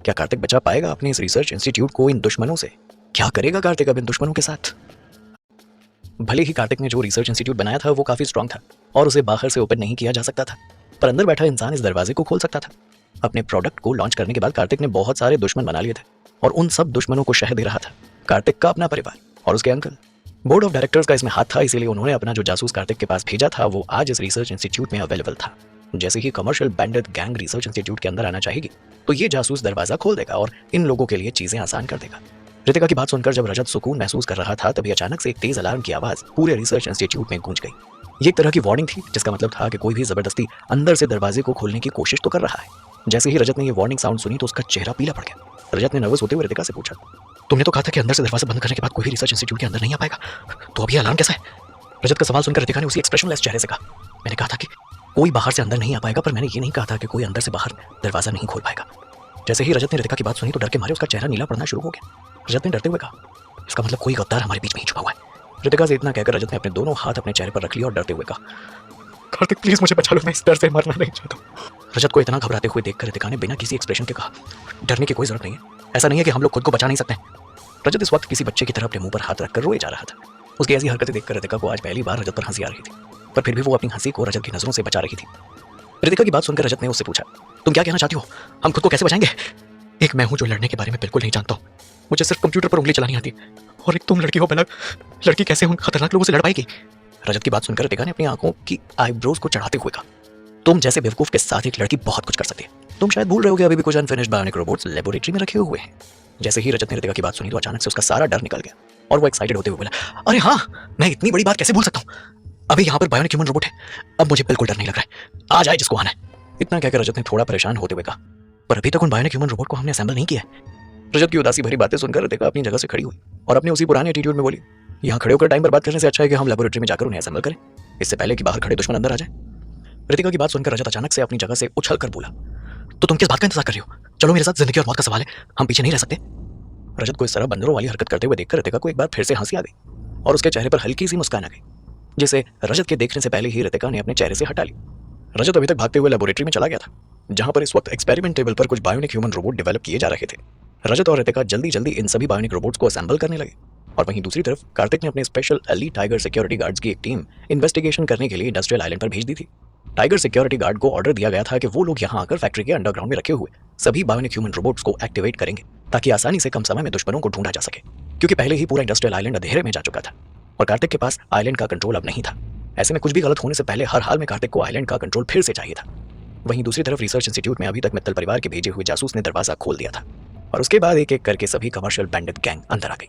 क्या कार्तिक बचा पाएगा अपने इस रिसर्च इंस्टीट्यूट को इन दुश्मनों से? क्या करेगा कार्तिक अब इन दुश्मनों के साथ? भले ही कार्तिक ने जो रिसर्च इंस्टीट्यूट बनाया था वो काफी स्ट्रांग था और उसे बाहर से ओपन नहीं किया जा सकता था, पर अंदर बैठा इंसान इस दरवाजे को खोल सकता था। अपने प्रोडक्ट को लॉन्च करने के बाद कार्तिक ने बहुत सारे दुश्मन बना लिए थे और उन सब दुश्मनों को शह दे रहा था कार्तिक का अपना परिवार और उसके अंकल। बोर्ड ऑफ डायरेक्टर्स का इसमें हाथ था, इसीलिए उन्होंने अपना जो जासूस कार्तिक के पास भेजा था वो आज इस रिसर्च इंस्टीट्यूट में अवेलेबल था। जैसे ही commercial bandit gang research institute के अंदर आना चाहेगी तो ये जासूस दरवाजा खोल देगा और इन लोगों के लिए चीजें आसान कर देगा। रितिका की बात सुनकर जब रजत सुकून महसूस कर रहा था तभी अचानक से एक तेज अलार्म की आवाज पूरे रिसर्च इंस्टीट्यूट में गूंज गई। ये एक तरह की वार्निंग थी जिसका मतलब था कि कोई भी जबरदस्ती अंदर से दरवाजे को खोलने की कोशिश तो कर रहा है। जैसे ही रजत ने ये वार्निंग साउंड सुनी तो उसका चेहरा पीला पड़ गया। रजत ने नर्वस होते हुए रितिका से पूछा, तुमने तो कहा था कि अंदर से दरवाजा बंद करने के बाद कोई भी रिसर्च इंस्टीट्यूट के अंदर नहीं आ पाएगा, तो अभी अलार्म कैसा है? रजत का सवाल सुनकर रितिका ने उसी एक्सप्रेशनलेस चेहरे से कहा, मैंने कहा था कि कोई बाहर से अंदर नहीं आ पाएगा, पर मैंने ये नहीं कहा था कि कोई अंदर से बाहर दरवाजा नहीं खोल पाएगा। जैसे ही रजत ने रितिका की बात सुनी तो डर के मारे उसका चेहरा नीला पड़ना शुरू हो गया। रजत ने डरते हुए कहा, इसका मतलब कोई गद्दार हमारे बीच में ही छुपा हुआ है। रितिका से इतना कहकर रजत ने अपने दोनों हाथ अपने चेहरे पर रख लिया और डरते हुए कहा, कार्तिक प्लीज मुझे बचा लो, मैं इस डर से मरना नहीं चाहता। रजत को इतना घबराते हुए देखकर रितिका ने बिना किसी एक्सप्रेशन के कहा, डरने की कोई जरूरत नहीं है, ऐसा नहीं है कि हम लोग खुद को बचा नहीं सकते। रजत इस वक्त किसी बच्चे की तरह अपने मुंह पर हाथ रखकर रोए जा रहा था। उसकी ऐसी हरकतें देखकर रितिका को आज पहली बार रजत पर हंसी आ रही थी, पर फिर भी वो अपनी हंसी को रजत की नजरों से बचा रही थी। रितिका की बात सुनकर रजत ने उससे पूछा, तुम क्या कहना चाहती हो? हम खुद को कैसे बचाएंगे? एक मैं हूं जो लड़ने के बारे में बिल्कुल नहीं जानता हूं, मुझे सिर्फ कंप्यूटर पर उंगली चलानी आती है, और एक तुम लड़की हो, भला लड़की कैसे उन खतरनाक लोगों से लड़ पाएगी? रजत की बात सुनकर रितिका ने अपनी आंखों की आईब्रोज को चढ़ाते हुए कहा, तुम जैसे बेवकूफ के साथ एक लड़की बहुत कुछ कर सकती है। तुम शायद भूल रहे हो कि अभी भी कुछ अनफिनिश्ड बायोनिक रोबोट्स लेबोरेटरी में रखे हुए हैं। जैसे ही रजत ने रितिका की बात सुनी तो अचानक से उसका सारा डर निकल गया और वो एक्साइटेड होते हुए बोला, अरे हाँ, मैं इतनी बड़ी बात कैसे भूल सकता हूँ, अभी यहाँ पर बायोनिक ह्यूमन रोबोट है, अब मुझे बिल्कुल डर नहीं लग रहा है, आ जाए जिसको आना है। इतना कहकर रजत ने थोड़ा परेशान होते हुए कहा, पर अभी तक उन बायोनिक ह्यूमन रोबोट को हमने असेंबल नहीं किया है। रजत की उदासी भरी बातें सुनकर रितिका अपनी जगह से खड़ी हुई और अपने उसी पुराने एटीट्यूड में बोली, यहाँ खड़े होकर टाइम बर्बाद करने से अच्छा है कि हम लेबोरेटरी में जाकर उन्हें असेंबल करें, इससे पहले कि बाहर खड़े दुश्मन अंदर आ जाए। रितिका की बात सुनकर रजत अचानक से अपनी जगह से उछल कर बोला, तो तुम किस बात का इंतजार कर रही हो? चलो मेरे साथ, जिंदगी और मौत का सवाल है, हम पीछे नहीं रह सकते। रजत को इस तरह बंदरों वाली हरकत करते हुए देखकर रितिका को एक बार फिर से हंसी आ गई और उसके चेहरे पर हल्की सी मुस्कान आ गई, जिसे रजत के देखने से पहले ही रितिका ने अपने चेहरे से हटा ली। रजत अभी तक भागते हुए लेबोरेटरी में चला गया था, जहां पर इस वक्त एक्सपेरिमेंट टेबल पर कुछ बायोनिक ह्यूमन रोबोट डेवलप किए जा रहे थे। रजत और रितिका जल्दी जल्दी इन सभी बायोनिक रोबोट्स को असेंबल करने लगे, और वहीं दूसरी तरफ कार्तिक ने अपने special elite tiger security guards की एक टीम इन्वेस्टिगेशन करने के लिए इंडस्ट्रियल आइलैंड पर भेज दी थी। टाइगर सिक्योरिटी गार्ड को ऑर्डर दिया गया था कि वो लोग यहाँ आकर फैक्ट्री के अंडरग्राउंड में रखे हुए सभी बायोनिक ह्यूमन रोबोट्स को एक्टिवेट करेंगे ताकि आसानी से कम समय में दुश्मनों को ढूंढा जा सके, क्योंकि पहले ही पूरा इंडस्ट्रियल आइलैंड अंधेरे में जा चुका था और कार्तिक के पास आइलैंड का कंट्रोल अब नहीं था। ऐसे में कुछ भी गलत होने से पहले हर हाल में कार्तिक को आइलैंड का कंट्रोल फिर से चाहिए था। वहीं दूसरी तरफ रिसर्च इंस्टीट्यूट में अभी तक मित्तल परिवार के भेजे हुए जासूस ने दरवाजा खोल दिया था और उसके बाद एक एक करके सभी कमर्शियल बैंडिट गैंग अंदर आ गई।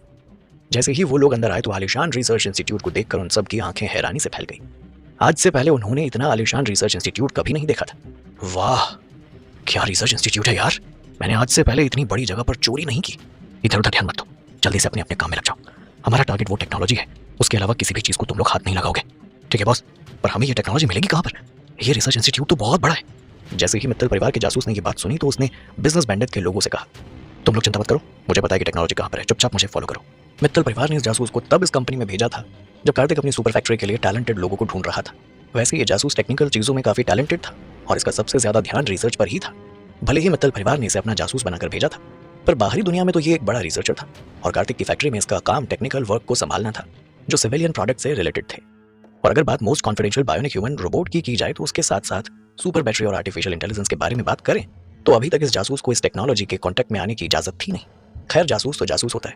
जैसे ही वो लोग अंदर आए तो आलिशान रिसर्च इंस्टीट्यूट को देखकर उन सब की आंखें हैरानी से फैल गई। आज से पहले उन्होंने इतना आलिशान रिसर्च इंस्टीट्यूट कभी नहीं देखा था। वाह, क्या रिसर्च इंस्टीट्यूट है यार, मैंने आज से पहले इतनी बड़ी जगह पर चोरी नहीं की। इधर उधर ध्यान मत दो, जल्दी से अपने अपने काम में लग जाओ। हमारा टारगेट वो टेक्नोलॉजी है, उसके अलावा किसी भी चीज को तुम लोग हाथ नहीं लगाओगे, ठीक है बॉस? पर हमें ये टेक्नोलॉजी मिलेगी कहाँ पर? ये रिसर्च इंस्टीट्यूट तो बहुत बड़ा है। जैसे ही मित्तल परिवार के जासूस ने ये बात सुनी तो उसने बिजनेस बैंडिट के लोगों से कहा, तुम लोग चिंता मत करो, मुझे पता है कि टेक्नोलॉजी कहाँ पर है, चुपचाप मुझे फॉलो करो। मित्तल परिवार ने इस जासूस को तब इस कंपनी में भेजा था जब कार्तिक अपनी सुपर फैक्ट्री के लिए टैलेंटेड लोगों को ढूंढ रहा था। वैसे ये जासूस टेक्निकल चीजों में काफी टैलेंटेड था और इसका सबसे ज्यादा ध्यान रिसर्च पर ही था। भले ही मित्तल परिवार ने इसे अपना जासूस बनाकर भेजा था, पर बाहरी दुनिया में तो ये एक बड़ा रिसर्चर था और कार्तिक की फैक्ट्री में इसका काम टेक्निकल वर्क को संभालना था जो सिविलियन प्रोडक्ट से रिलेटेड थे। और अगर बात most confidential bionic human robot की जाए तो उसके साथ साथ सुपर बैटरी और आर्टिफिशियल इंटेलिजेंस के बारे में बात करें तो अभी तक इस जासूस को इस टेक्नोलॉजी के कॉन्टेक्ट में आने की इजाजत थी नहीं। खैर, जासूस तो जासूस होता है,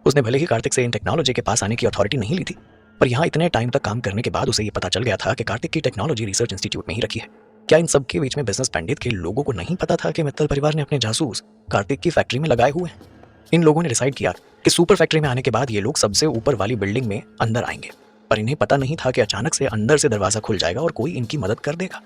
उसने भले ही कार्तिक से इन टेक्नोलॉजी के पास आने की अथॉरिटी नहीं ली थी, पर यहाँ इतने टाइम तक काम करने के बाद उसे ये पता चल गया था कि कार्तिक की टेक्नोलॉजी रिसर्च इंस्टीट्यूट में ही रखी है क्या इन सब के बीच में बिजनेस पंडित के लोगों को नहीं पता था कि मित्तल परिवार ने अपने जासूस कार्तिक की फैक्ट्री में लगाए हुए हैं? इन लोगों ने डिसाइड किया कि सुपर फैक्ट्री में आने के बाद ये लोग सबसे ऊपर वाली बिल्डिंग में अंदर आएंगे, पर इन्हें पता नहीं था कि अचानक से अंदर से दरवाजा खुल जाएगा और कोई इनकी मदद कर देगा।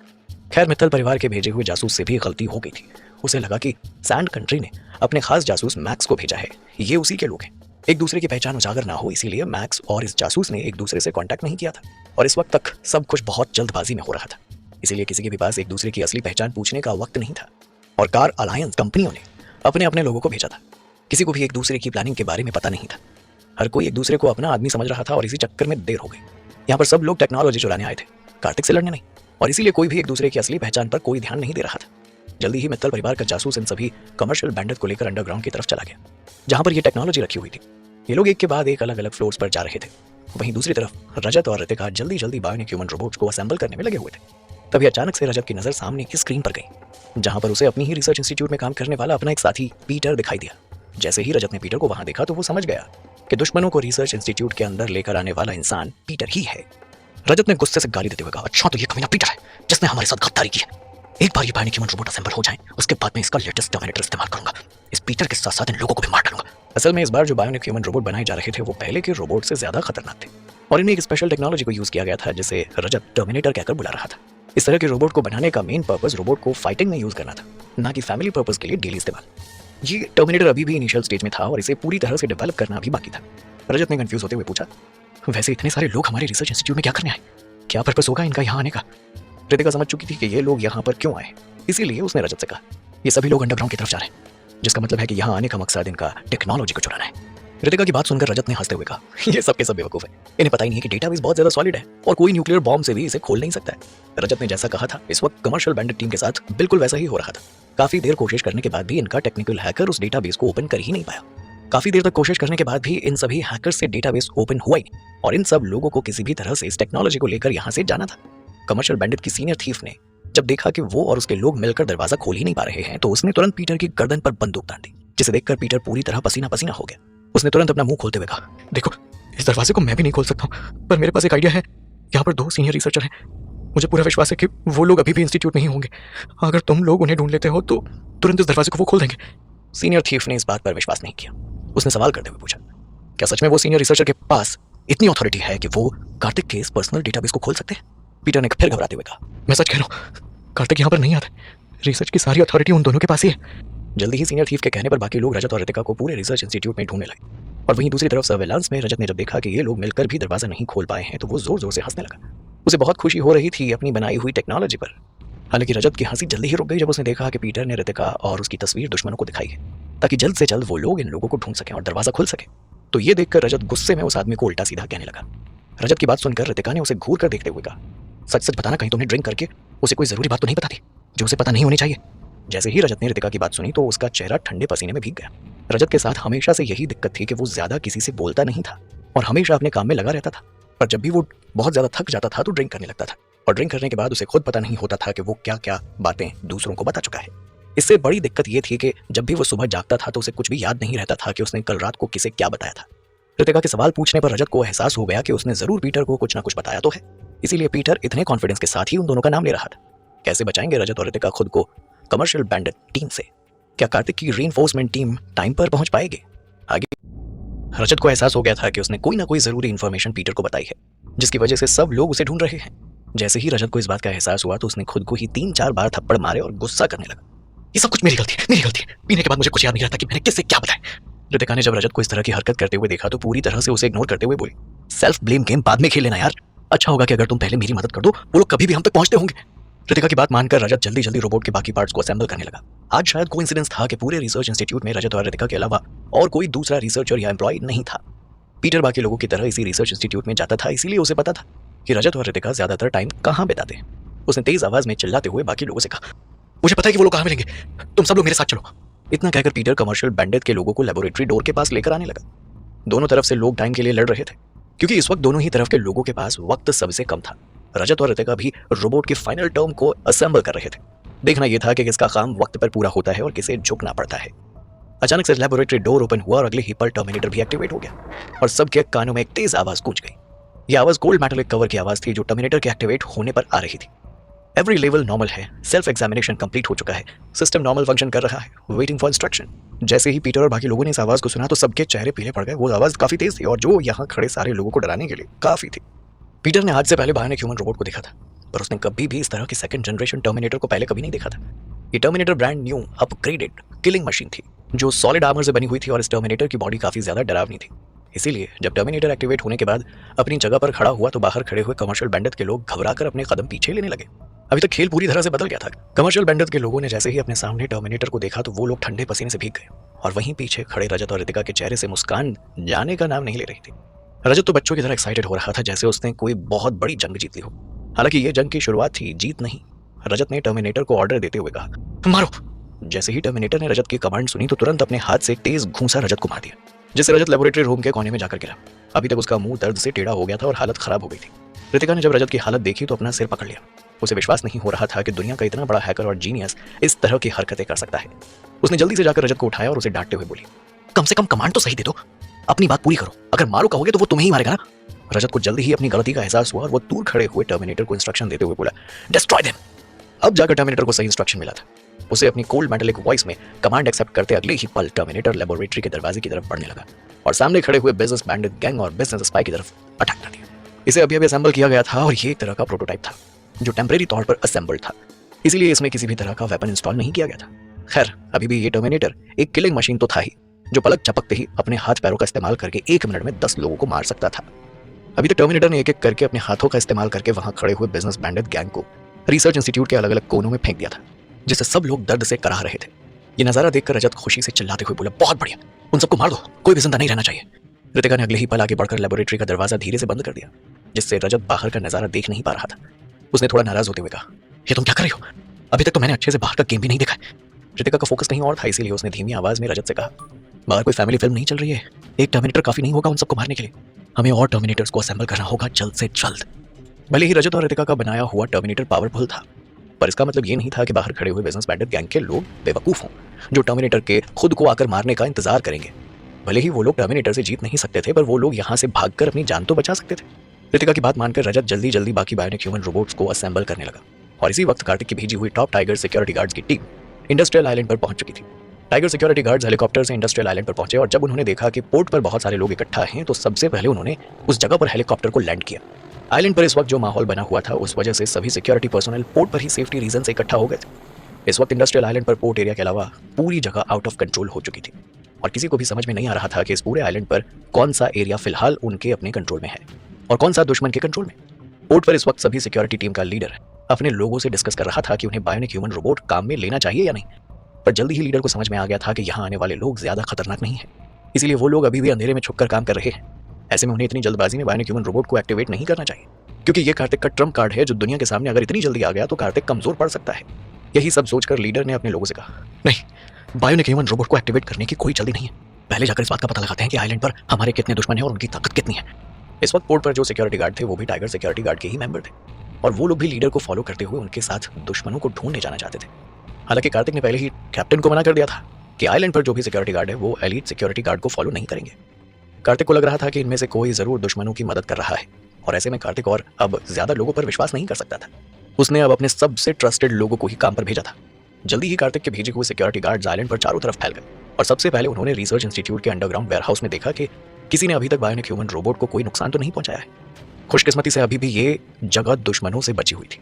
खैर, मित्तल परिवार के भेजे हुए जासूस से भी गलती हो गई थी। उसे लगा कि सैंड कंट्री ने अपने खास जासूस मैक्स को भेजा है, ये उसी के लोग हैं। एक दूसरे की पहचान उजागर ना हो, इसीलिए मैक्स और इस जासूस ने एक दूसरे से कांटेक्ट नहीं किया था और इस वक्त तक सब कुछ बहुत जल्दबाजी में हो रहा था। इसीलिए किसी के भी पास एक दूसरे की असली पहचान पूछने का वक्त नहीं था और कार अलायंस कंपनियों ने अपने अपने लोगों को भेजा था। किसी को भी एक दूसरे की प्लानिंग के बारे में पता नहीं था। हर कोई एक दूसरे को अपना आदमी समझ रहा था और इसी चक्कर में देर हो गई। यहाँ पर सब लोग टेक्नोलॉजी चुराने आए थे, कार्तिक से लड़ने नहीं, और इसीलिए कोई भी एक दूसरे की असली पहचान पर कोई ध्यान नहीं दे रहा था। जल्दी ही मित्तल परिवार का जासूस इन सभी कमर्शियल बैंडिट को लेकर अंडरग्राउंड की तरफ चला गया, जहां पर ये टेक्नोलॉजी रखी हुई थी। ये लोग एक के बाद एक अलग अलग फ्लोर्स पर जा रहे थे। वहीं दूसरी तरफ रजत और रितिका जल्दी जल्दी बायोनिक ह्यूमन रोबोट्स को असेंबल करने में लगे हुए थे। तभी अचानक से रजत की नजर सामने की स्क्रीन पर गई, जहां पर उसे अपनी ही रिसर्च इंस्टीट्यूट में काम करने वाला अपना एक साथी पीटर दिखाई दिया। जैसे ही रजत ने पीटर को वहां देखा तो वो समझ गया कि दुश्मनों को रिसर्च इंस्टीट्यूट के अंदर लेकर आने वाला इंसान पीटर ही है। रजत ने गुस्से से गाली देते हुए कहा, अच्छा तो ये कमीना पीटर है जिसने हमारे साथ गद्दारी की है। एक बार ये बायोनिक ह्यूमन रोबोट असेंबल हो जाए, उसके बाद मैं इसका लेटेस्ट टर्मिनेटर इस्तेमाल करूंगा। इस पीटर के साथ साथ इन लोगों को भी मार डालूंगा। असल में इस बार जो बायोनिक ह्यूमन रोबोट बनाए जा रहे थे वो पहले के रोबोट से ज्यादा खतरनाक थे और इनमें एक स्पेशल टेक्नोलॉजी को यूज किया गया था जिसे रजत टर्मिनेटर कहकर बुला रहा था। इस तरह के रोबोट को बनाने का मेन पर्पस रोबोट को फाइटिंग में यूज करना था, ना कि फैमिली पर्पस के लिए डेली इस्तेमाल। ये टर्मिनेटर अभी भी इनिशियल स्टेज में था और इसे पूरी तरह से डेवलप करना अभी बाकी था। रजत ने कंफ्यूज होते हुए पूछा, वैसे इतने सारे लोग हमारे रिसर्च इंस्टीट्यूट में क्या करने आए? क्या पर्पस होगा इनका यहाँ आने का? रितिका समझ चुकी थी कि ये लोग यहाँ पर क्यों आए, इसीलिए उसने रजत से कहा, ये सभी लोग अंडरग्राउंड की तरफ जा रहे हैं, जिसका मतलब है कि यहाँ आने का मकसद इनका टेक्नोलॉजी को चुराना है। रितिका की बात सुनकर रजत ने हंसते हुए कहा, ये सब के सब बेवकूफ है, इन्हें पता ही नहीं है कि डेटाबेस बहुत ज्यादा सॉलिड है और कोई न्यूक्लियर बॉम्ब से भी इसे खोल नहीं सकता है। रजत ने जैसा कहा था, इस वक्त कमर्शियल बैंडिट टीम के साथ बिल्कुल वैसा ही हो रहा था। काफी देर कोशिश करने के बाद भी इनका टेक्निकल हैकर उस डेटाबेस को ओपन कर ही नहीं पाया। काफी देर तक कोशिश करने के बाद भी इन सभी हैकर्स से डेटाबेस ओपन हुआ ही नहीं और इन सब लोगों को किसी भी तरह से इस टेक्नोलॉजी को लेकर यहाँ से जाना था। कमर्शियल बैंडिट की सीनियर थीफ ने जब देखा कि वो और उसके लोग मिलकर दरवाजा खोल ही नहीं पा रहे हैं तो उसने तुरंत पीटर की गर्दन पर बंदूक तान दी, जिसे देखकर पीटर पूरी तरह पसीना पसीना हो गया। उसने तुरंत अपना मुंह खोलते हुए कहा, देखो इस दरवाजे को मैं भी नहीं खोल सकता हूँ, पर मेरे पास एक आइडिया है। यहाँ पर 2 सीनियर रिसर्चर हैं, मुझे पूरा विश्वास है कि वो लोग अभी भी इंस्टीट्यूट में ही होंगे। अगर तुम लोग उन्हें ढूंढ लेते हो तो तुरंत इस दरवाजे को वो खोल देंगे। सीनियर थीफ ने इस बात पर विश्वास नहीं किया। उसने सवाल करते हुए पूछा, क्या सच में वो सीनियर रिसर्चर के पास इतनी अथॉरिटी है कि वो कार्तिक के इस पर्सनल डेटाबेस को खोल सकते हैं? पीटर ने फिर घबराते हुए कहा, मैं सच कह रहा हूँ, कार्तिक यहाँ पर नहीं आता, रिसर्च की सारी अथॉरिटी उन दोनों के पास ही है। जल्दी ही सीनियर थीफ के कहने पर बाकी लोग रजत और रितिका को पूरे रिसर्च इंस्टीट्यूट में ढूंढने लगे और वहीं दूसरी तरफ सर्वेलांस में रजत ने जब देखा कि ये लोग मिलकर भी दरवाजा नहीं खोल पाए हैं तो वो जोर जोर से हंसने लगा। उसे बहुत खुशी हो रही थी अपनी बनाई हुई टेक्नोलॉजी पर। हालांकि रजत की हंसी जल्दी ही रुक गई जब उसने देखा कि पीटर ने रितिका और उसकी तस्वीर दुश्मनों को दिखाई है ताकि जल्द से जल्द वो लोग इन लोगों को ढूंढ सकें और दरवाजा खुल सके। तो ये देखकर रजत गुस्से में उस आदमी को उल्टा सीधा कहने लगा। रजत की बात सुनकर रितिका ने उसे घूर कर देखते हुए कहा, सच सच बताना, कहीं तुमने ड्रिंक करके उसे कोई जरूरी बात तो नहीं बता दी जो उसे पता नहीं होनी चाहिए? जैसे ही रजत ने रितिका की बात सुनी तो उसका चेहरा ठंडे पसीने में भीग गया। रजत के साथ हमेशा से यही दिक्कत थी कि वो ज्यादा किसी से बोलता नहीं था और हमेशा अपने काम में लगा रहता था, पर जब भी वो बहुत ज्यादा थक जाता था तो ड्रिंक करने लगता था और ड्रिंक करने के बाद उसे खुद पता नहीं होता था कि वो क्या क्या बातें दूसरों को बता चुका है। इससे बड़ी दिक्कत ये थी कि जब भी वो सुबह जागता था तो उसे कुछ भी याद नहीं रहता था कि उसने कल रात को किसे क्या बताया था। रितिका के सवाल पूछने पर रजत को एहसास हो गया कि उसने जरूर पीटर को कुछ ना कुछ बताया तो है, इसीलिए पीटर इतने कॉन्फिडेंस के साथ ही उन दोनों का नाम ले रहा था। कैसे बचाएंगे रजत और रितिका खुद को कमर्शियल बैंडिट टीम से? क्या कार्तिक की रीइंफोर्समेंट टीम टाइम पर पहुंच पाएगी? आगे रजत को एहसास हो गया था कि उसने कोई ना कोई जरूरी इंफॉर्मेशन पीटर को बताई है जिसकी वजह से सब लोग उसे ढूंढ रहे हैं। जैसे ही रजत को इस बात का एहसास हुआ तो उसने खुद को ही 3-4 बार थप्पड़ मारे और गुस्सा करने लगा। ये सब कुछ मेरी गलती है, मेरी गलती है। पीने के बाद मुझे कुछ याद नहीं रहता कि मैंने किससे क्या बताया। रितिका ने जब रजत को इस तरह की हरकत करते हुए देखा तो पूरी तरह से उसे इग्नोर करते हुए बोली, सेल्फ ब्लेम गेम बाद में खेल लेना यार, अच्छा होगा कि अगर तुम पहले मेरी मदद कर दो, वो लोग कभी भी हम तक पहुंचते होंगे। रितिका की बात मानकर रजत जल्दी जल्दी रोबोट के बाकी पार्ट्स को असेंबल करने लगा। आज शायद कोइंसिडेंस था कि पूरे रिसर्च इंस्टीट्यूट में रजत और रितिका के अलावा और कोई दूसरा रिसर्चर या एम्प्लॉय नहीं था। पीटर बाकी लोगों की तरह इसी रिसर्च इंस्टीट्यूट में जाता था, इसीलिए उसे पता था कि रजत और रितिका ज्यादातर टाइम कहाँ बिताते हैं। उसने तेज आवाज में चिल्लाते हुए बाकी लोगों से कहा, मुझे पता है कि वो लोग कहाँ मिलेंगे, तुम सब लोग मेरे साथ चलो। इतना कहकर पीटर कमर्शियल बैंडिट के लोगों को लेबोरेटरी डोर के पास लेकर आने लगा। दोनों तरफ से लोग टाइम के लिए लड़ रहे थे क्योंकि इस वक्त दोनों ही तरफ के लोगों के पास वक्त सबसे कम था। रजत और रितिका भी रोबोट के फाइनल टर्म को असेंबल कर रहे थे। देखना यह था कि किसका काम वक्त पर पूरा होता है और किसे झुकना पड़ता है। अचानक से लेबोरेटरी डोर ओपन हुआ और अगले ही पल टर्मिनेटर भी एक्टिवेट हो गया और सबके कानों में एक तेज आवाज गूंज गई। यह आवाज गोल्ड मेटालिक कवर की आवाज थी जो टर्मिनेटर के एक्टिवेट होने पर आ रही थी। एवरी लेवल नॉर्मल है, सेल्फ एग्जामिनेशन कंप्लीट हो चुका है, सिस्टम नॉर्मल फंक्शन कर रहा है, वेटिंग फॉर इंस्ट्रक्शन। जैसे ही पीटर और बाकी लोगों ने इस आवाज को सुना तो सबके चेहरे पीले पड़ गए। वो आवाज काफी तेज थी और जो यहाँ खड़े सारे लोगों को डराने के लिए काफी थी। पीटर ने आज से पहले बायोनिक ह्यूमन रोबोट को देखा था, पर उसने कभी भी इस तरह की सेकंड जनरेशन टर्मिनेटर को पहले कभी नहीं देखा था। ये terminator brand new upgraded killing machine थी जो सॉलिड आर्मर से बनी हुई थी और इस टर्मिनेटर की बॉडी काफी ज्यादा डरावनी थी। इसीलिए जब टर्मिनेटर एक्टिवेट होने के बाद अपनी जगह पर खड़ा हुआ तो बाहर खड़े हुए कमर्शियल बैंडिट के लोग घबराकर अपने कदम पीछे लेने लगे। अभी तक खेल पूरी तरह से बदल गया था। कमर्शियल बैंडिट के लोगों ने जैसे ही अपने सामने टर्मिनेटर को देखा तो वो लोग ठंडे पसीने से भीग गए और वहीं पीछे खड़े रजत और रितिका के चेहरे से मुस्कान जाने का नाम नहीं ले रही थी। रजत तो बच्चों की तरह एक्साइटेड हो रहा था जैसे उसने कोई बहुत बड़ी जंग जीत ली हो। हालांकि ये जंग की शुरुआत थी, जीत नहीं। रजत ने टर्मिनेटर को ऑर्डर देते हुए कहा, मारो। जैसे ही टर्मिनेटर ने रजत की कमांड सुनी तो तुरंत अपने हाथ से तेज घूंसा रजत को मार दिया, जिससे रजत लेबोरेटरी रूम के कोने में जाकर गिरा। अभी तक उसका मुंह दर्द से टेढ़ा हो गया था और हालत खराब हो गई थी। रितिका ने जब रजत की हालत देखी तो अपना सिर पकड़ लिया। उसे विश्वास नहीं हो रहा था कि दुनिया का इतना बड़ा हैकर और जीनियस इस तरह की हरकतें कर सकता है। उसने जल्दी से जाकर रजत को उठाया और उसे डांटते हुए बोली, कम से कम कमांड तो सही दे दो, अपनी बात पूरी करो। अगर मारो कहोगे तो वो तुम्हें ही मारेगा ना। रजत को जल्दी ही अपनी गलती का एहसास हुआ और वो दूर खड़े हुए टर्मिनेटर को इंस्ट्रक्शन देते हुए बोला, डिस्ट्रॉय देम। अब जाकर टर्मिनेटर को सही इंस्ट्रक्शन मिला था। उसे अपनी कोल्ड मेटालिक वॉइस में कमांड एक्सेप्ट करते अगले ही पल टर्मिनेटर लेबोरेटरी के दरवाजे की तरफ बढ़ने लगा और सामने खड़े हुए बिजनेस बैंडिट गैंग और बिजनेस स्पाई की तरफ अटैक कर दिया। इसे अभी असेंबल किया गया था और ये एक तरह का प्रोटोटाइप था जो टेम्परेरी तौर पर असेंबल्ड था, इसीलिए इसमें किसी भी तरह का वेपन इंस्टॉल नहीं किया गया था। खैर, अभी भी ये टर्मिनेटर एक किलिंग मशीन तो था ही, जो पलक झपकते ही अपने हाथ पैरों का इस्तेमाल करके 1 मिनट में 10 लोगों को मार सकता था। अभी तक टर्मिनेटर ने एक एक करके अपने हाथों का इस्तेमाल करके वहां खड़े हुए बिजनेस बैंडिट गैंग को रिसर्च इंस्टीट्यूट के अलग अलग कोनों में फेंक दिया था, जिससे सब लोग दर्द से कराह रहे थे। ये नजारा देखकर रजत खुशी से चिल्लाते हुए बोला, बहुत बढ़िया, उन सबको मार दो, कोई भी जिंदा नहीं रहना चाहिए। रितिका ने अगले ही पल आगे बढ़कर लेबोरेटरी का दरवाजा धीरे से बंद कर दिया, जिससे रजत बाहर का नजारा देख नहीं पा रहा था। उसने थोड़ा नाराज होते हुए कहा, ये तुम क्या कर रही हो? अभी तक तो मैंने अच्छे से बाहर का गेम भी नहीं देखा है। रितिका का फोकस कहीं और था, इसीलिए उसने धीमी आवाज में रजत से कहा, बाहर कोई फैमिली फिल्म नहीं चल रही है, एक टर्मिनेटर काफी नहीं होगा उन सबको मारने के लिए, हमें और टर्मिनेटर्स को असेंबल करना होगा जल्द से जल्द। भले ही रजत और रितिका का बनाया हुआ टर्मिनेटर पावरफुल था, पर इसका मतलब ये नहीं था कि बाहर खड़े हुए बिजनेस बैंडिट गैंग के लोग बेवकूफ हों जो टर्मिनेटर के खुद को आकर मारने का इंतजार करेंगे। भले ही वो लोग टर्मिनेटर से जीत नहीं सकते थे, पर वो लोग यहाँ से भागकर अपनी जान तो बचा सकते थे। रितिका की बात मानकर रजत जल्दी जल्दी बाकी बायोनिक ह्यूमन रोबोट्स को असेंबल करने लगा और इसी वक्त कार्तिक की भेजी हुई टॉप टाइगर सिक्योरिटी गार्ड्स की टीम इंडस्ट्रियल आइलैंड पर पहुंच चुकी थी। टाइगर सिक्योरिटी गार्ड्स हेलीकॉप्टर से इंडस्ट्रियल आइलैंड पर पहुंचे और जब उन्होंने देखा कि पोर्ट पर बहुत सारे लोग इकट्ठा हैं तो सबसे पहले उन्होंने उस जगह पर हेलीकॉप्टर को लैंड किया। आइलैंड पर इस वक्त जो माहौल बना हुआ था उस वजह से सभी सिक्योरिटी पर्सनल पोर्ट पर ही सेफ्टी रीजन से इकट्ठा हो गए थे। इस वक्त इंडस्ट्रियल आइलैंड पर पोर्ट एरिया के अलावा पूरी जगह आउट ऑफ कंट्रोल हो चुकी थी और किसी को भी समझ में नहीं आ रहा था कि इस पूरे आइलैंड पर कौन सा एरिया फिलहाल उनके अपने कंट्रोल में है और कौन सा दुश्मन के कंट्रोल में। पोर्ट पर इस वक्त सभी सिक्योरिटी टीम का लीडर अपने लोगों से डिस्कस कर रहा था कि उन्हें बायोनिक ह्यूमन रोबोट काम में लेना चाहिए या नहीं, पर जल्दी ही लीडर को समझ में आ गया था कि यहाँ आने वाले लोग ज्यादा खतरनाक नहीं है, इसीलिए वो लोग अभी भी अंधेरे में छुपकर काम कर रहे हैं। ऐसे में उन्हें इतनी जल्दबाजी में बायोनिक ह्यूमन रोबोट को एक्टिवेट नहीं करना चाहिए, क्योंकि ये कार्तिक का ट्रम्प कार्ड है जो दुनिया के सामने अगर इतनी जल्दी आ गया तो कार्तिक कमजोर पड़ सकता है। यही सब सोचकर लीडर ने अपने लोगों से कहा, नहीं, बायोनिक ह्यूमन रोबोट को एक्टिवेट करने की कोई जल्दी नहीं है, पहले जाकर इस बात का पता लगाते हैं कि आइलैंड पर हमारे कितने दुश्मन हैं और उनकी ताकत कितनी है। इस वक्त पोर्ट पर जो सिक्योरिटी गार्ड थे वो भी टाइगर सिक्योरिटी गार्ड के ही मेंबर थे और वो लोग भी लीडर को फॉलो करते हुए उनके साथ दुश्मनों को ढूंढने जाना चाहते थे। हालांकि कार्तिक ने पहले ही कैप्टन को मना कर दिया था कि आइलैंड पर जो भी सिक्योरिटी गार्ड है वो एलीट सिक्योरिटी गार्ड को फॉलो नहीं करेंगे। कार्तिक को लग रहा था कि इनमें से कोई जरूर दुश्मनों की मदद कर रहा है और ऐसे में कार्तिक और अब ज्यादा लोगों पर विश्वास नहीं कर सकता था। उसने अब अपने सबसे ट्रस्टेड लोगों को ही काम पर भेजा था। जल्दी ही कार्तिक के भेजे हुए सिक्योरिटी गार्ड्स आइलैंड पर चारों तरफ फैल गए और सबसे पहले उन्होंने रिसर्च इंस्टीट्यूट के अंडरग्राउंड वेयरहाउस में देखा कि किसी ने अभी तक बायोनिक ह्यूमन रोबोट को कोई नुकसान तो नहीं पहुंचाया है। खुशकिस्मती से अभी भी ये जगह दुश्मनों से बची हुई थी।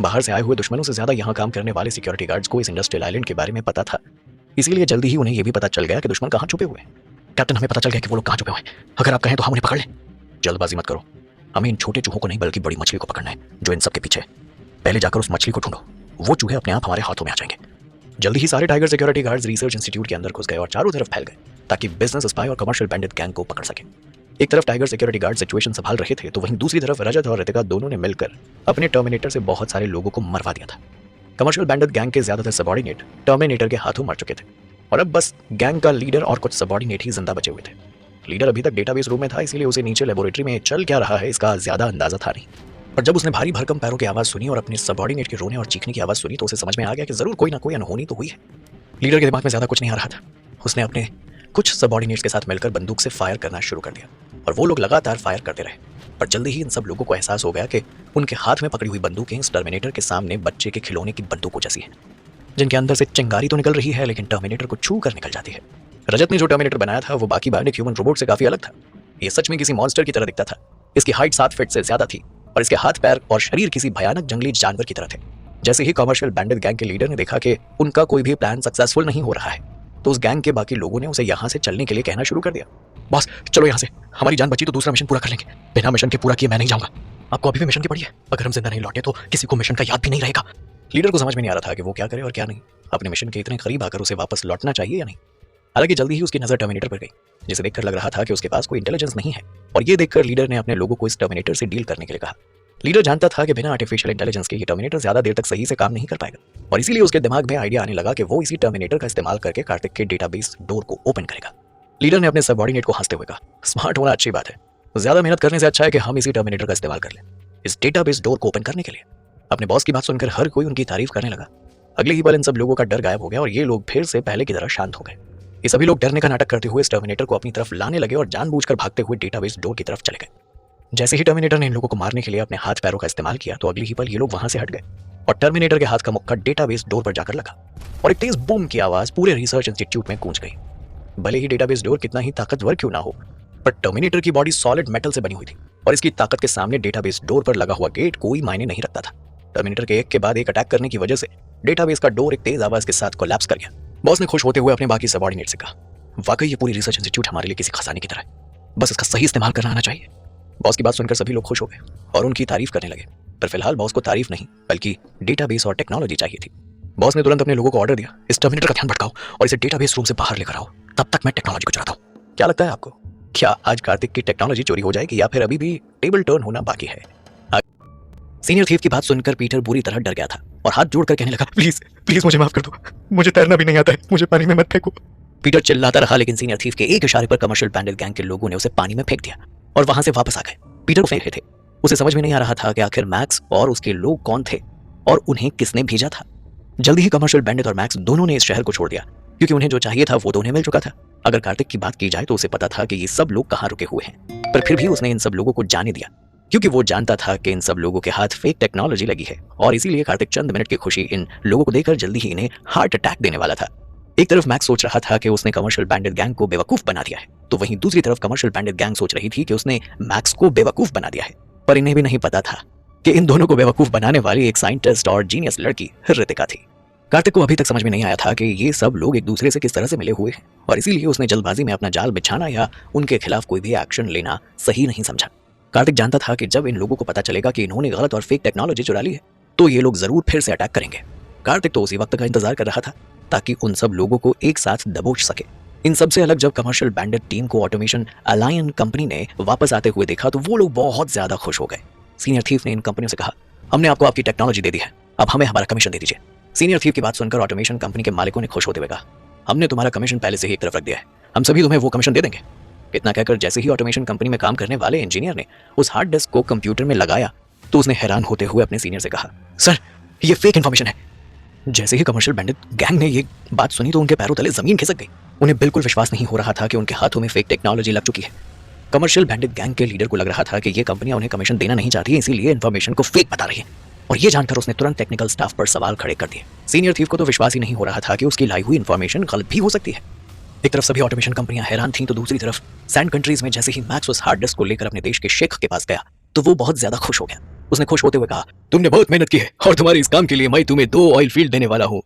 बाहर से आए हुए दुश्मनों से ज्यादा यहाँ काम करने वाले सिक्योरिटी गार्ड्स को इस इंडस्ट्रियल आइलैंड के बारे में पता था, इसीलिए जल्दी ही उन्हें यह भी पता चल गया कि दुश्मन कहाँ छुपे हुए हैं। कैप्टन, हमें पता चल गया कि वो लोग कहाँ छुपे हुए हैं, अगर आप कहें तो हम उन्हें पकड़ लें। जल्दबाजी मत करो, हमें इन छोटे चूहों को नहीं बल्कि बड़ी मछली को पकड़ना है जो इन सब के पीछे है। पहले जाकर उस मछली को ढूंढो, वो चूहे अपने आप हमारे हाथों में आ जाएंगे। जल्दी ही सारे tiger security guards research institute के अंदर घुस गए और चारों तरफ फैल गए ताकि बिजनेस स्पाई और कमर्शियल बैंडिट गैंग को पकड़ सके। एक तरफ टाइगर सिक्योरिटी गार्ड सिचुएशन संभाल रहे थे तो वहीं दूसरी तरफ रजत और रितिका दोनों ने मिलकर अपने टर्मिनेटर से बहुत सारे लोगों को मरवा दिया था। कमर्शियल बैंडिट गैंग के ज्यादातर सबॉर्डिनेट टर्मिनेटर के हाथों मर चुके थे और अब बस गैंग का लीडर और कुछ सबॉर्डिनेट ही जिंदा बचे हुए थे। लीडर अभी तक डेटाबेस रूम में था, इसलिए उसे नीचे लेबोरेटरी में चल क्या रहा है इसका ज्यादा अंदाजा था नहीं। पर जब उसने भारी भरकम पैरों की आवाज सुनी और अपने सबॉर्डिनेट के रोने और चीखने की आवाज सुनी तो उसे समझ में आ गया कि जरूर कोई ना कोई अनहोनी तो हुई है। लीडर के दिमाग में ज्यादा कुछ नहीं आ रहा था। उसने अपने कुछ सबॉर्डिनेट्स के साथ मिलकर बंदूक से फायर करना शुरू कर दिया और वो लोग लगातार फायर करते रहे। पर जल्दी ही इन सब लोगों को एहसास हो गया कि उनके हाथ में पकड़ी हुई बंदूकें इस टर्मिनेटर के सामने बच्चे के खिलौने की बंदूकों जैसी हैं, जिनके अंदर से चिंगारी तो निकल रही है लेकिन टर्मिनेटर को छू कर निकल जाती है। रजत ने जो टर्मिनेटर बनाया था वो बाकी बायोनिक ह्यूमन रोबोट से काफी अलग था। ये सच में किसी मॉन्स्टर की तरह दिखता था। इसकी हाइट 7 फीट से ज्यादा थी और इसके हाथ पैर और शरीर किसी भयानक जंगली जानवर की तरह थे। जैसे ही कमर्शियल बैंडिट गैंग के लीडर ने देखा कि उनका कोई भी प्लान सक्सेसफुल नहीं हो रहा है, तो उस गैंग के बाकी लोगों ने उसे यहाँ से चलने के लिए कहना शुरू कर दिया। बॉस चलो यहाँ से, हमारी जान बची तो दूसरा मिशन पूरा कर लेंगे, बिना मिशन के पूरा किए मैं नहीं जाऊंगा। आपको अभी भी मिशन की पड़ी है, अगर हम जिंदा नहीं लौटे तो किसी को मिशन का याद भी नहीं रहेगा। लीडर को समझ में नहीं आ रहा था कि वो क्या करे और क्या नहीं। अपने मिशन के इतने करीब आकर उसे वापस लौटना चाहिए या नहीं। हालांकि जल्दी ही उसकी नजर टर्मिनेटर पर गई, जिसे देखकर लग रहा था कि उसके पास कोई इंटेलिजेंस नहीं है, और ये देखकर लीडर ने अपने लोगों को इस टर्मिनेटर से डील करने के लिए कहा। लीडर जानता था कि बिना आर्टिफिशियल इंटेलिजेंस के ये टर्मिनेटर ज्यादा देर तक सही से काम नहीं कर पाएगा, और इसीलिए उसके दिमाग में आइडिया आने लगा कि वो इसी टर्मिनेटर का इस्तेमाल करके कार्तिक के डेटाबेस डोर को ओपन करेगा। लीडर ने अपने सबऑर्डिनेट को हंसते हुए कहा, स्मार्ट होना अच्छी बात है, ज्यादा मेहनत करने से अच्छा है कि हम इसी टर्मिनेटर का इस्तेमाल कर लें इस डेटाबेस डोर को ओपन करने के लिए। अपने बॉस की बात सुनकर हर कोई उनकी तारीफ करने लगा। अगले ही पल इन सब लोगों का डर गायब हो गया और ये लोग फिर से पहले की तरह शांत हो गए। ये सभी लोग डरने का नाटक करते हुए इस टर्मिनेटर को अपनी तरफ लाने लगे और जानबूझकर भागते हुए डेटाबेस डोर की तरफ चले गए। जैसे ही टर्मिनेटर ने इन लोगों को मारने के लिए अपने हाथ पैरों का इस्तेमाल किया तो अगली ही पल ये लोग वहां से हट गए और टर्मिनेटर के हाथ का मुक्का डेटाबेस डोर पर जाकर लगा और एक तेज बूम की आवाज पूरे रिसर्च इंस्टीट्यूट में गूंज गई। भले ही डेटाबेस डोर कितना ही ताकतवर क्यों ना हो, पर टर्मिनेटर की बॉडी सॉलिड मेटल से बनी हुई थी और इसकी ताकत के सामने डेटाबेस डोर पर लगा हुआ गेट कोई मायने नहीं रखता था। टर्मिनेटर के एक के बाद एक अटैक करने की वजह से डेटाबेस का डोर एक तेज आवाज के साथ कोलैप्स कर गया। बॉस ने खुश होते हुए अपने बाकी सबऑर्डिनेट से कहा, वाकई ये पूरी रिसर्च इंस्टीट्यूट हमारे लिए किसी खजाने की तरह है, बस इसका सही इस्तेमाल करना आना चाहिए। बॉस की बात सुनकर सभी लोग खुश हो गए और उनकी तारीफ करने लगे, पर फिलहाल बॉस को तारीफ नहीं बल्कि डेटाबेस और टेक्नोलॉजी चाहिए थी। बॉस ने तुरंत अपने लोगों को ऑर्डर दिया, इस टर्मिनेटर का ध्यान भटकाओ और इसे डेटाबेस रूम से बाहर लेकर आओ, तब तक मैं टेक्नोलॉजी को चुराता हूँ। क्या लगता है आपको, क्या आज कार्तिक की टेक्नोलॉजी चोरी हो जाएगी या फिर अभी भी टेबल टर्न होना बाकी है? सीनियर थीफ की बात सुनकर पीटर बुरी तरह डर गया था और हाथ जोड़कर कहने लगा, प्लीज प्लीज मुझे माफ कर दो, मुझे तैरना भी नहीं आता है, मुझे पानी में मत फेंको। पीटर चिल्लाता रहा लेकिन सीनियर थीफ के एक इशारे पर कमर्शियल बैंडिट गैंग के लोगों ने उसे पानी में फेंक दिया और वहां से वापस आ गए। पीटर को फेंक रहे थे, उसे समझ में नहीं आ रहा था कि आखिर मैक्स और उसके लोग कौन थे और उन्हें किसने भेजा था। जल्दी ही कमर्शियल बैंडिट और मैक्स दोनों ने इस शहर को छोड़ दिया क्योंकि उन्हें जो चाहिए था वो तो उन्हें मिल चुका था। अगर कार्तिक की बात की जाए तो उसे पता था कि ये सब लोग कहाँ रुके हुए हैं, पर फिर भी उसने इन सब लोगों को जाने दिया क्योंकि वो जानता था कि इन सब लोगों के हाथ फेक टेक्नोलॉजी लगी है और इसीलिए कार्तिक चंद मिनट की खुशी इन लोगों को देकर जल्दी ही इन्हें हार्ट अटैक देने वाला था। एक तरफ मैक्स सोच रहा था कि उसने कमर्शियल बैंडिट गैंग को बेवकूफ बना दिया है, तो वहीं दूसरी तरफ कमर्शियल बैंडिट गैंग सोच रही थी कि उसने मैक्स को बेवकूफ बना दिया है। पर इन्हें भी नहीं पता था कि इन दोनों को बेवकूफ बनाने वाली एक साइंटिस्ट और जीनियस लड़की रितिका थी। कार्तिक को अभी तक समझ में नहीं आया था कि ये सब लोग एक दूसरे से किस तरह से मिले हुए हैं और इसीलिए उसने जल्दबाजी में अपना जाल बिछाना या उनके खिलाफ कोई भी एक्शन लेना सही नहीं समझा। कार्तिक जानता था कि जब इन लोगों को पता चलेगा कि इन्होंने गलत और फेक टेक्नोलॉजी चुरा ली है तो ये लोग जरूर फिर से अटैक करेंगे। कार्तिक तो उसी वक्त का इंतजार कर रहा था ताकि उन सब लोगों को एक साथ दबोच सके। इन सबसे अलग जब कमर्शियल बैंडिट टीम को ऑटोमेशन अलायन कंपनी ने वापस आते हुए देखा तो वो लोग बहुत ज्यादा खुश हो गए। सीनियर थीफ ने इन कंपनियों से कहा, हमने आपको आपकी टेक्नोलॉजी दे दी है, अब हमें हमारा कमीशन दे दीजिए। सीनियर थीफ की बात सुनकर ऑटोमेशन कंपनी के मालिकों ने खुश होते हुए कहा, हमने तुम्हारा कमीशन पहले से ही एक तरफ रख दिया है, हम सभी तुम्हें वो कमीशन दे देंगे। इतना कहकर जैसे ही ऑटोमेशन कंपनी में काम करने वाले इंजीनियर ने उस हार्ड डिस्क को कंप्यूटर में लगाया तो उसने हैरान होते हुए अपने सीनियर से कहा, सर ये फेक इन्फॉर्मेशन है। जैसे ही कमर्शियल बैंडिट गैंग ने ये बात सुनी तो उनके पैरों तले जमीन खिसक गई। उन्हें बिल्कुल विश्वास नहीं हो रहा था कि उनके हाथों में फेक टेक्नोलॉजी लग चुकी है। कमर्शियल बैंडिट गैंग के लीडर को लग रहा था कि ये कंपनियां उन्हें कमीशन देना नहीं चाहती है, इसीलिए इन्फॉर्मेशन को फेक बता रही है और ये जानकर उसने तुरंत टेक्निकल स्टाफ पर सवाल खड़े कर दिए। सीनियर थीफ को तो विश्वास ही नहीं हो रहा था कि उसकी लाई हुई इन्फॉर्मेशन गलत भी हो सकती है। एक तरफ सभी ऑटोमेशन कंपनियां हैरान थीं तो दूसरी तरफ सैंड कंट्रीज में जैसे ही मैक्स उस हार्ड डिस्क को लेकर अपने देश के शेख के पास गया तो वो बहुत ज्यादा खुश हो गया। उसने खुश होते हुए कहा, तुमने बहुत मेहनत की है और तुम्हारे इस काम के लिए मैं तुम्हें 2 ऑयल फील्ड देने वाला हूँ।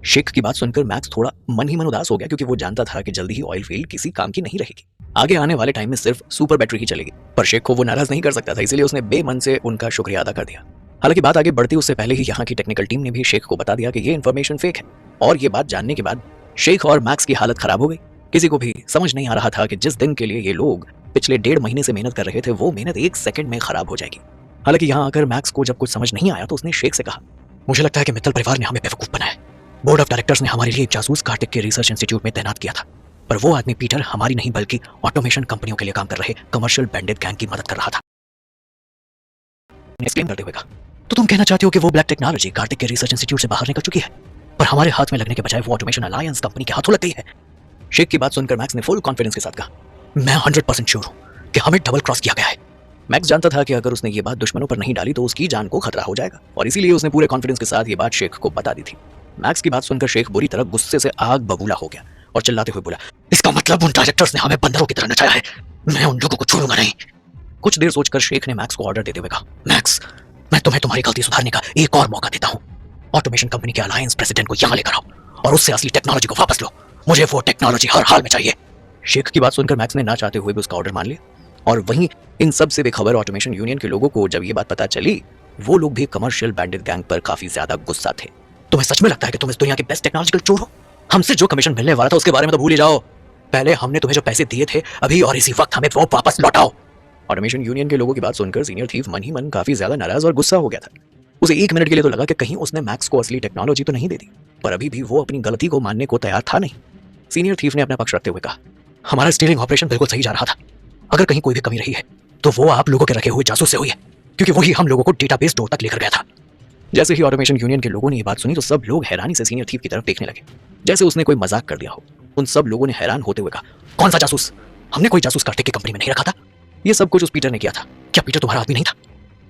शेख की बात सुनकर मैक्स थोड़ा मन ही मन उदास हो गया क्योंकि वो जानता था कि जल्दी ही ऑयल फील्ड किसी काम की नहीं रहेगी, आगे आने वाले टाइम में सिर्फ सुपर बैटरी ही चलेगी। पर शेख को वो नाराज नहीं कर सकता था, इसीलिए उसने बेमन से उनका शुक्रिया अदा कर दिया। हालांकि बात आगे बढ़ती उससे पहले ही यहाँ की टेक्निकल टीम ने भी शेख को बता दिया कि ये इन्फॉर्मेशन फेक है और ये बात जानने के बाद शेख और मैक्स की हालत खराब हो गई। किसी को भी समझ नहीं आ रहा था कि जिस दिन के लिए ये लोग पिछले 1.5 महीने से मेहनत कर रहे थे वो मेहनत 1 सेकंड में खराब हो जाएगी। हालांकि यहाँ आकर मैक्स को जब कुछ समझ नहीं आया तो उसने शेख से कहा, मुझे लगता है कि मित्तल परिवार ने हमें बेवकूफ बनाया। बोर्ड ऑफ डायरेक्टर्स ने हमारे लिए एक जासूस कार्तिक के रिसर्च इंस्टीट्यूट में तैनात किया था, पर वो आदमी पीटर हमारी नहीं बल्कि ऑटोमेशन कंपनियों के लिए काम कर रहे कमर्शियल बैंडिट गैंग की मदद कर रहा था। एक्सप्लेन करते हुए कहा, तो तुम कहना चाहते हो कि वो ब्लैक टेक्नोलॉजी कार्तिक के रिसर्च इंस्टीट्यूट से बाहर निकल चुकी है, पर हमारे हाथ में लगने के बजाय वो ऑटोमेशन अलायंस कंपनी के हाथों लग गई है। शेख की बात सुनकर मैक्स ने फुल कॉन्फिडेंस के साथ कहा, मैं 100% श्योर हूं कि हमें डबल क्रॉस किया गया है। मैक्स जानता था कि अगर उसने ये बात दुश्मनों पर नहीं डाली तो उसकी जान को खतरा हो जाएगा, और इसीलिए उसने पूरे कॉन्फिडेंस के साथ ये बात शेख को बता दी थी। मैक्स की बात सुनकर शेख बुरी तरह गुस्से से आग बबूला हो गया और चिल्लाते हुए बोला, इसका मतलब उन डायरेक्टर्स ने हमें बंदरों की तरह नचाया है, मैं उन लोगों को छोड़ूंगा नहीं। कुछ देर सोचकर शेख ने मैक्स को ऑर्डर देते हुए कहा, मैक्स, मैं तुम्हें तुम्हारी गलती सुधारने का एक और मौका देता हूँ। ऑटोमेशन कंपनी के अलायंस प्रेसिडेंट को यहाँ लेकर आओ और उससे असली टेक्नोलॉजी को वापस लो, मुझे वो टेक्नोलॉजी हर हाल में चाहिए। शेख की बात सुनकर मैक्स ने ना चाहते हुए भी उसका ऑर्डर मान लिया, और वहीं इन सब से बेखबर ऑटोमेशन यूनियन के लोगों को जब ये बात पता चली, वो लोग भी कमर्शियल बैंडिट गैंग पर काफी ज्यादा गुस्सा थे। तुम्हें सच में लगता है कि तुम इस दुनिया के बेस्ट टेक्नोलॉजिकल चोर हो? हमसे जो कमीशन मिलने वाला था उसके बारे में तो भूल ही जाओ, पहले हमने तुम्हें जो पैसे दिए थे अभी और इसी वक्त हमें वो वापस लौटाओ। ऑटोमेशन यूनियन के लोगों की बात सुनकर सीनियर थीफ मन ही मन काफी ज्यादा नाराज और गुस्सा हो गया था। उसे एक मिनट के लिए तो लगा कि कहीं उसने मैक्स को असली टेक्नोलॉजी तो नहीं दे दी, पर अभी भी वो अपनी गलती को मानने को तैयार था नहीं। सीनियर थीफ ने अपना पक्ष रखते हुए कहा, हमारा स्टीलिंग ऑपरेशन बिल्कुल सही जा रहा था, अगर कहीं कोई भी कमी रही है तो वो आप लोगों के रखे हुए जासूस से हुई है, क्योंकि वही हम लोगों को डेटाबेस डोर तक लेकर गया था। जैसे ही ऑटोमेशन यूनियन के लोगों ने ये बात सुनी तो सब लोग हैरानी से सीनियर थीफ की तरफ देखने लगे, जैसे उसने कोई मजाक कर दिया हो। उन सब लोगों ने हैरान होते हुए कहा, कौन सा जासूस? हमने कोई जासूस कार्तिक की कंपनी में नहीं रखा था, ये सब कुछ उस पीटर ने किया था। क्या पीटर तुम्हारा आदमी नहीं था?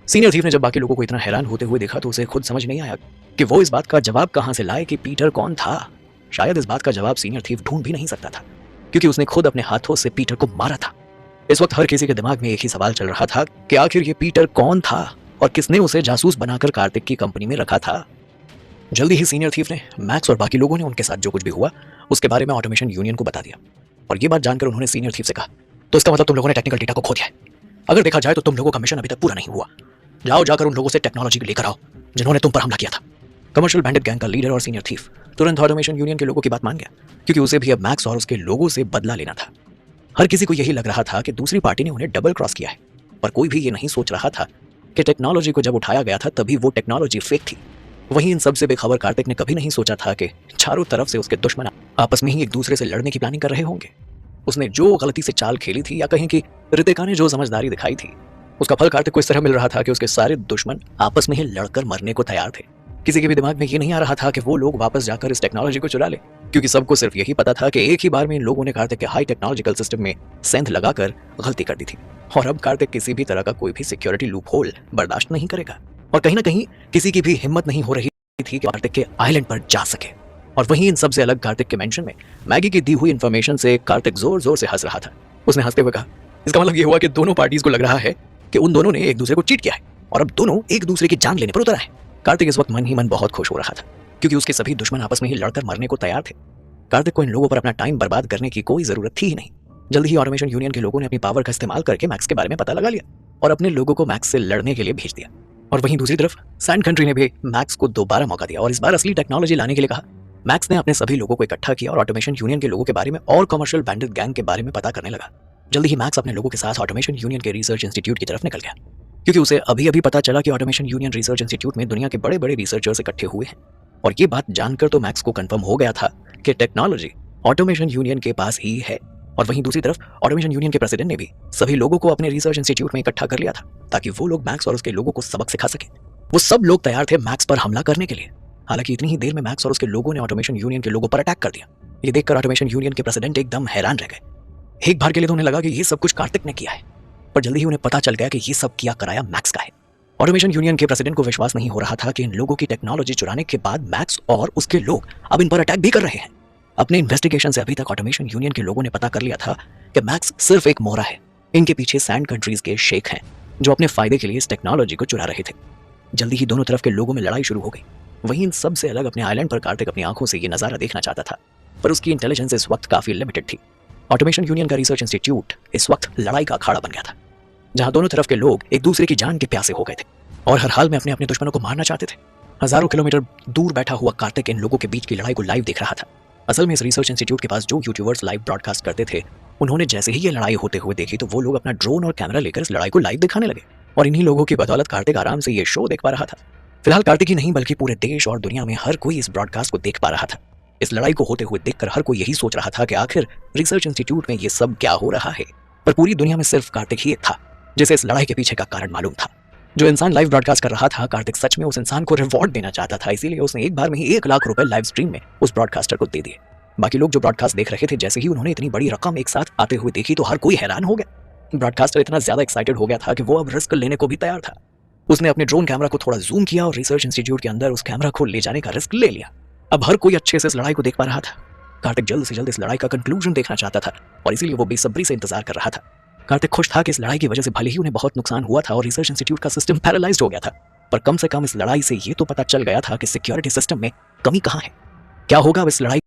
सीनियर थीफ ने जब बाकी लोगों को इतना हैरान होते हुए देखा तो उसे खुद समझ नहीं आया कि वो इस बात का जवाब कहां से लाए कि पीटर कौन था। शायद इस बात का जवाब सीनियर थीफ ढूंढ भी नहीं सकता था, क्योंकि उसने खुद अपने हाथों से पीटर को मारा था। इस वक्त हर किसी के दिमाग में एक ही सवाल चल रहा था कि आखिर ये पीटर कौन था और किसने उसे जासूस बनाकर कार्तिक की कंपनी में रखा था। जल्दी ही सीनियर थीफ ने मैक्स और बाकी लोगों ने उनके साथ जो कुछ भी हुआ उसके बारे में ऑटोमेशन यूनियन को बता दिया, और ये बात जानकर उन्होंने सीनियर थीफ से कहा, तो इसका मतलब तुम लोगों ने टेक्निकल डेटा को खो दिया है। अगर देखा जाए तो तुम लोगों का मिशन अभी तक पूरा नहीं हुआ। जाओ जाकर उन लोगों से टेक्नोलॉजी लेकर आओ जिन्होंने तुम पर हमला किया था। कमर्शियल बैंडिट गैंग का लीडर और सीनियर थीफ तुरंत ऑटोमेशन यूनियन के लोगों की बात मान गया, क्योंकि उसे भी अब मैक्स और उसके लोगों से बदला लेना था। हर किसी को यही लग रहा था कि दूसरी पार्टी ने उन्हें डबल क्रॉस किया है, पर कोई भी ये नहीं सोच रहा था कि टेक्नोलॉजी को जब उठाया गया था तभी वो टेक्नोलॉजी फेक थी। वहीं इन सब से बेखबर कार्तिक ने कभी नहीं सोचा था कि चारों तरफ से उसके दुश्मन आपस में ही एक दूसरे से लड़ने की प्लानिंग कर रहे होंगे। उसने जो गलती से चाल खेली थी, या कहें कि रितिका ने जो समझदारी दिखाई थी, उसका फल कार्तिक को इस तरह मिल रहा था कि उसके सारे दुश्मन आपस में ही लड़कर मरने को तैयार थे। किसी के भी दिमाग में ये नहीं आ रहा था कि वो लोग वापस जाकर इस टेक्नोलॉजी को चुरा ले, क्योंकि सबको सिर्फ यही पता था कि एक ही बार में इन लोगों ने कार्तिक के हाई टेक्नोलॉजिकल सिस्टम में सेंध लगाकर गलती कर दी थी, और अब कार्तिक किसी भी तरह का कोई भी सिक्योरिटी लूप होल बर्दाश्त नहीं करेगा। और कहीं ना कहीं किसी की भी हिम्मत नहीं हो रही थी कि कार्तिक के आइलैंड पर जा सके। और वहीं इन सबसे अलग कार्तिक के मेंशन में मैगी की दी हुई इन्फॉर्मेशन से कार्तिक जोर जोर से हंस रहा था। उसने हंसते हुए कहा, इसका मतलब ये हुआ कि दोनों पार्टीज को लग रहा है कि उन दोनों ने एक दूसरे को चीट किया है और अब दोनों एक दूसरे की जान लेने पर उतर आए। कार्तिक इस वक्त मन ही मन बहुत खुश हो रहा था, क्योंकि उसके सभी दुश्मन आपस में ही लड़कर मरने को तैयार थे। कार्तिक को इन लोगों पर अपना टाइम बर्बाद करने की कोई जरूरत थी ही नहीं। जल्द ही ऑटोमेशन यूनियन के लोगों ने अपनी पावर का इस्तेमाल करके मैक्स के बारे में पता लगा लिया और अपने लोगों को मैक्स से लड़ने के लिए भेज दिया। और वहीं दूसरी तरफ सैंड कंट्री ने भी मैक्स को दोबारा मौका दिया और इस बार असली टेक्नोलॉजी लाने के लिए कहा। मैक्स ने अपने सभी लोगों को इकट्ठा किया और ऑटोमेशन यूनियन के लोगों के बारे में और कमर्शियल बैंडिट गैंग के बारे में पता करने लगा। जल्दी ही मैक्स अपने लोगों के साथ ऑटोमेशन यूनियन के रिसर्च इंस्टीट्यूट की तरफ निकल गया, क्योंकि उसे अभी अभी पता चला कि ऑटोमेशन यूनियन रिसर्च इंस्टीट्यूट में दुनिया के बड़े बड़े रिसर्चर्स इकट्ठे हुए हैं। और ये बात जानकर तो मैक्स को कंफर्म हो गया था कि टेक्नोलॉजी ऑटोमेशन यूनियन के पास ही है। और वहीं दूसरी तरफ ऑटोमेशन यूनियन के प्रेसिडेंट ने भी सभी लोगों को अपने रिसर्च इंस्टीट्यूट में इकट्ठा कर लिया था, ताकि वो लोग मैक्स और उसके लोगों को सबक सिखा सके। वो सब लोग तैयार थे मैक्स पर हमला करने के लिए। हालांकि इतनी ही देर में मैक्स और उसके लोगों ने ऑटोमेशन यूनियन के लोगों पर अटैक कर दिया। ये देखकर ऑटोमेशन यूनियन के प्रेसिडेंट एकदम हैरान रह गए। एक बार के लिए तो उन्हें लगा कि ये सब कुछ कार्तिक ने किया है, पर जल्दी ही उन्हें पता चल गया कि ये सब किया कराया मैक्स का है। ऑटोमेशन यूनियन के प्रेसिडेंट को विश्वास नहीं हो रहा था कि इन लोगों की टेक्नोलॉजी चुराने के बाद मैक्स और उसके लोग अब इन पर अटैक भी कर रहे हैं। अपने इन्वेस्टिगेशन से अभी तक ऑटोमेशन यूनियन के लोगों ने पता कर लिया था कि मैक्स सिर्फ एक मोहरा है। इनके पीछे सैंड कंट्रीज के शेख हैं जो अपने फायदे के लिए इस टेक्नोलॉजी को चुरा रहे थे। जल्दी ही दोनों तरफ के लोगों में लड़ाई शुरू हो गई। वहीं इन सब से अलग अपने आइलैंड पर कार्तिक अपनी आंखों से ये नजारा देखना चाहता था, पर उसकी इंटेलिजेंस इस वक्त काफी लिमिटेड थी। ऑटोमेशन यूनियन का रिसर्च इंस्टीट्यूट इस वक्त लड़ाई का अखाड़ा बन गया था, जहां दोनों तरफ के लोग एक दूसरे की जान के प्यासे हो गए थे और हर हाल में अपने अपने दुश्मनों को मारना चाहते थे। हजारों किलोमीटर दूर बैठा हुआ कार्तिक इन लोगों के बीच की लड़ाई को लाइव देख रहा था। असल में इस रिसर्च इंस्टीट्यूट के पास जो यूट्यूबर्स लाइव ब्रॉडकास्ट करते थे, उन्होंने जैसे ही ये लड़ाई होते हुए देखी तो वो लोग अपना ड्रोन और कैमरा लेकर इस लड़ाई को लाइव दिखाने लगे, और इन्हीं लोगों की बदौलत कार्तिक आराम से ये शो देख पा रहा था। फिलहाल कार्तिक ही नहीं बल्कि पूरे देश और दुनिया में हर कोई इस ब्रॉडकास्ट को देख पा रहा था। इस लड़ाई को होते हुए देखकर हर कोई यही सोच रहा था कि आखिर रिसर्च इंस्टीट्यूट में ये सब क्या हो रहा है, पर पूरी दुनिया में सिर्फ कार्तिक ही एक था जिसे इस लड़ाई के पीछे का कारण मालूम था। जो इंसान लाइव ब्रॉडकास्ट कर रहा था, कार्तिक सच में उस इंसान को रिवॉर्ड देना चाहता था, इसीलिए उसने एक बार में ही 1 लाख रुपए लाइव स्ट्रीम में उस ब्रॉडकास्टर को दे दिए। बाकी लोग जो ब्रॉडकास्ट देख रहे थे, जैसे ही उन्होंने इतनी बड़ी रकम एक साथ आते हुए देखी तो हर कोई हैरान हो गया। ब्रॉडकास्टर इतना ज्यादा एक्साइटेड हो गया था कि वो अब रिस्क लेने को भी तैयार था। उसने अपने ड्रोन कैमरा को थोड़ा जूम किया और रिसर्च इंस्टीट्यूट के अंदर उस कैमरा को ले जाने का रिस्क ले लिया। अब हर कोई अच्छे से इस लड़ाई को देख पा रहा था। कार्तिक जल्द से जल्द इस लड़ाई का कंक्लूजन देखना चाहता था और इसीलिए वो बेसब्री से इंतजार कर रहा था। कार्तिक खुश था कि इस लड़ाई की वजह से भले ही उन्हें बहुत नुकसान हुआ था और रिसर्च इंस्टीट्यूट का सिस्टम पैरालाइज्ड हो गया था, पर कम से कम इस लड़ाई से ये तो पता चल गया था कि सिक्योरिटी सिस्टम में कमी कहाँ है। क्या होगा अब इस लड़ाई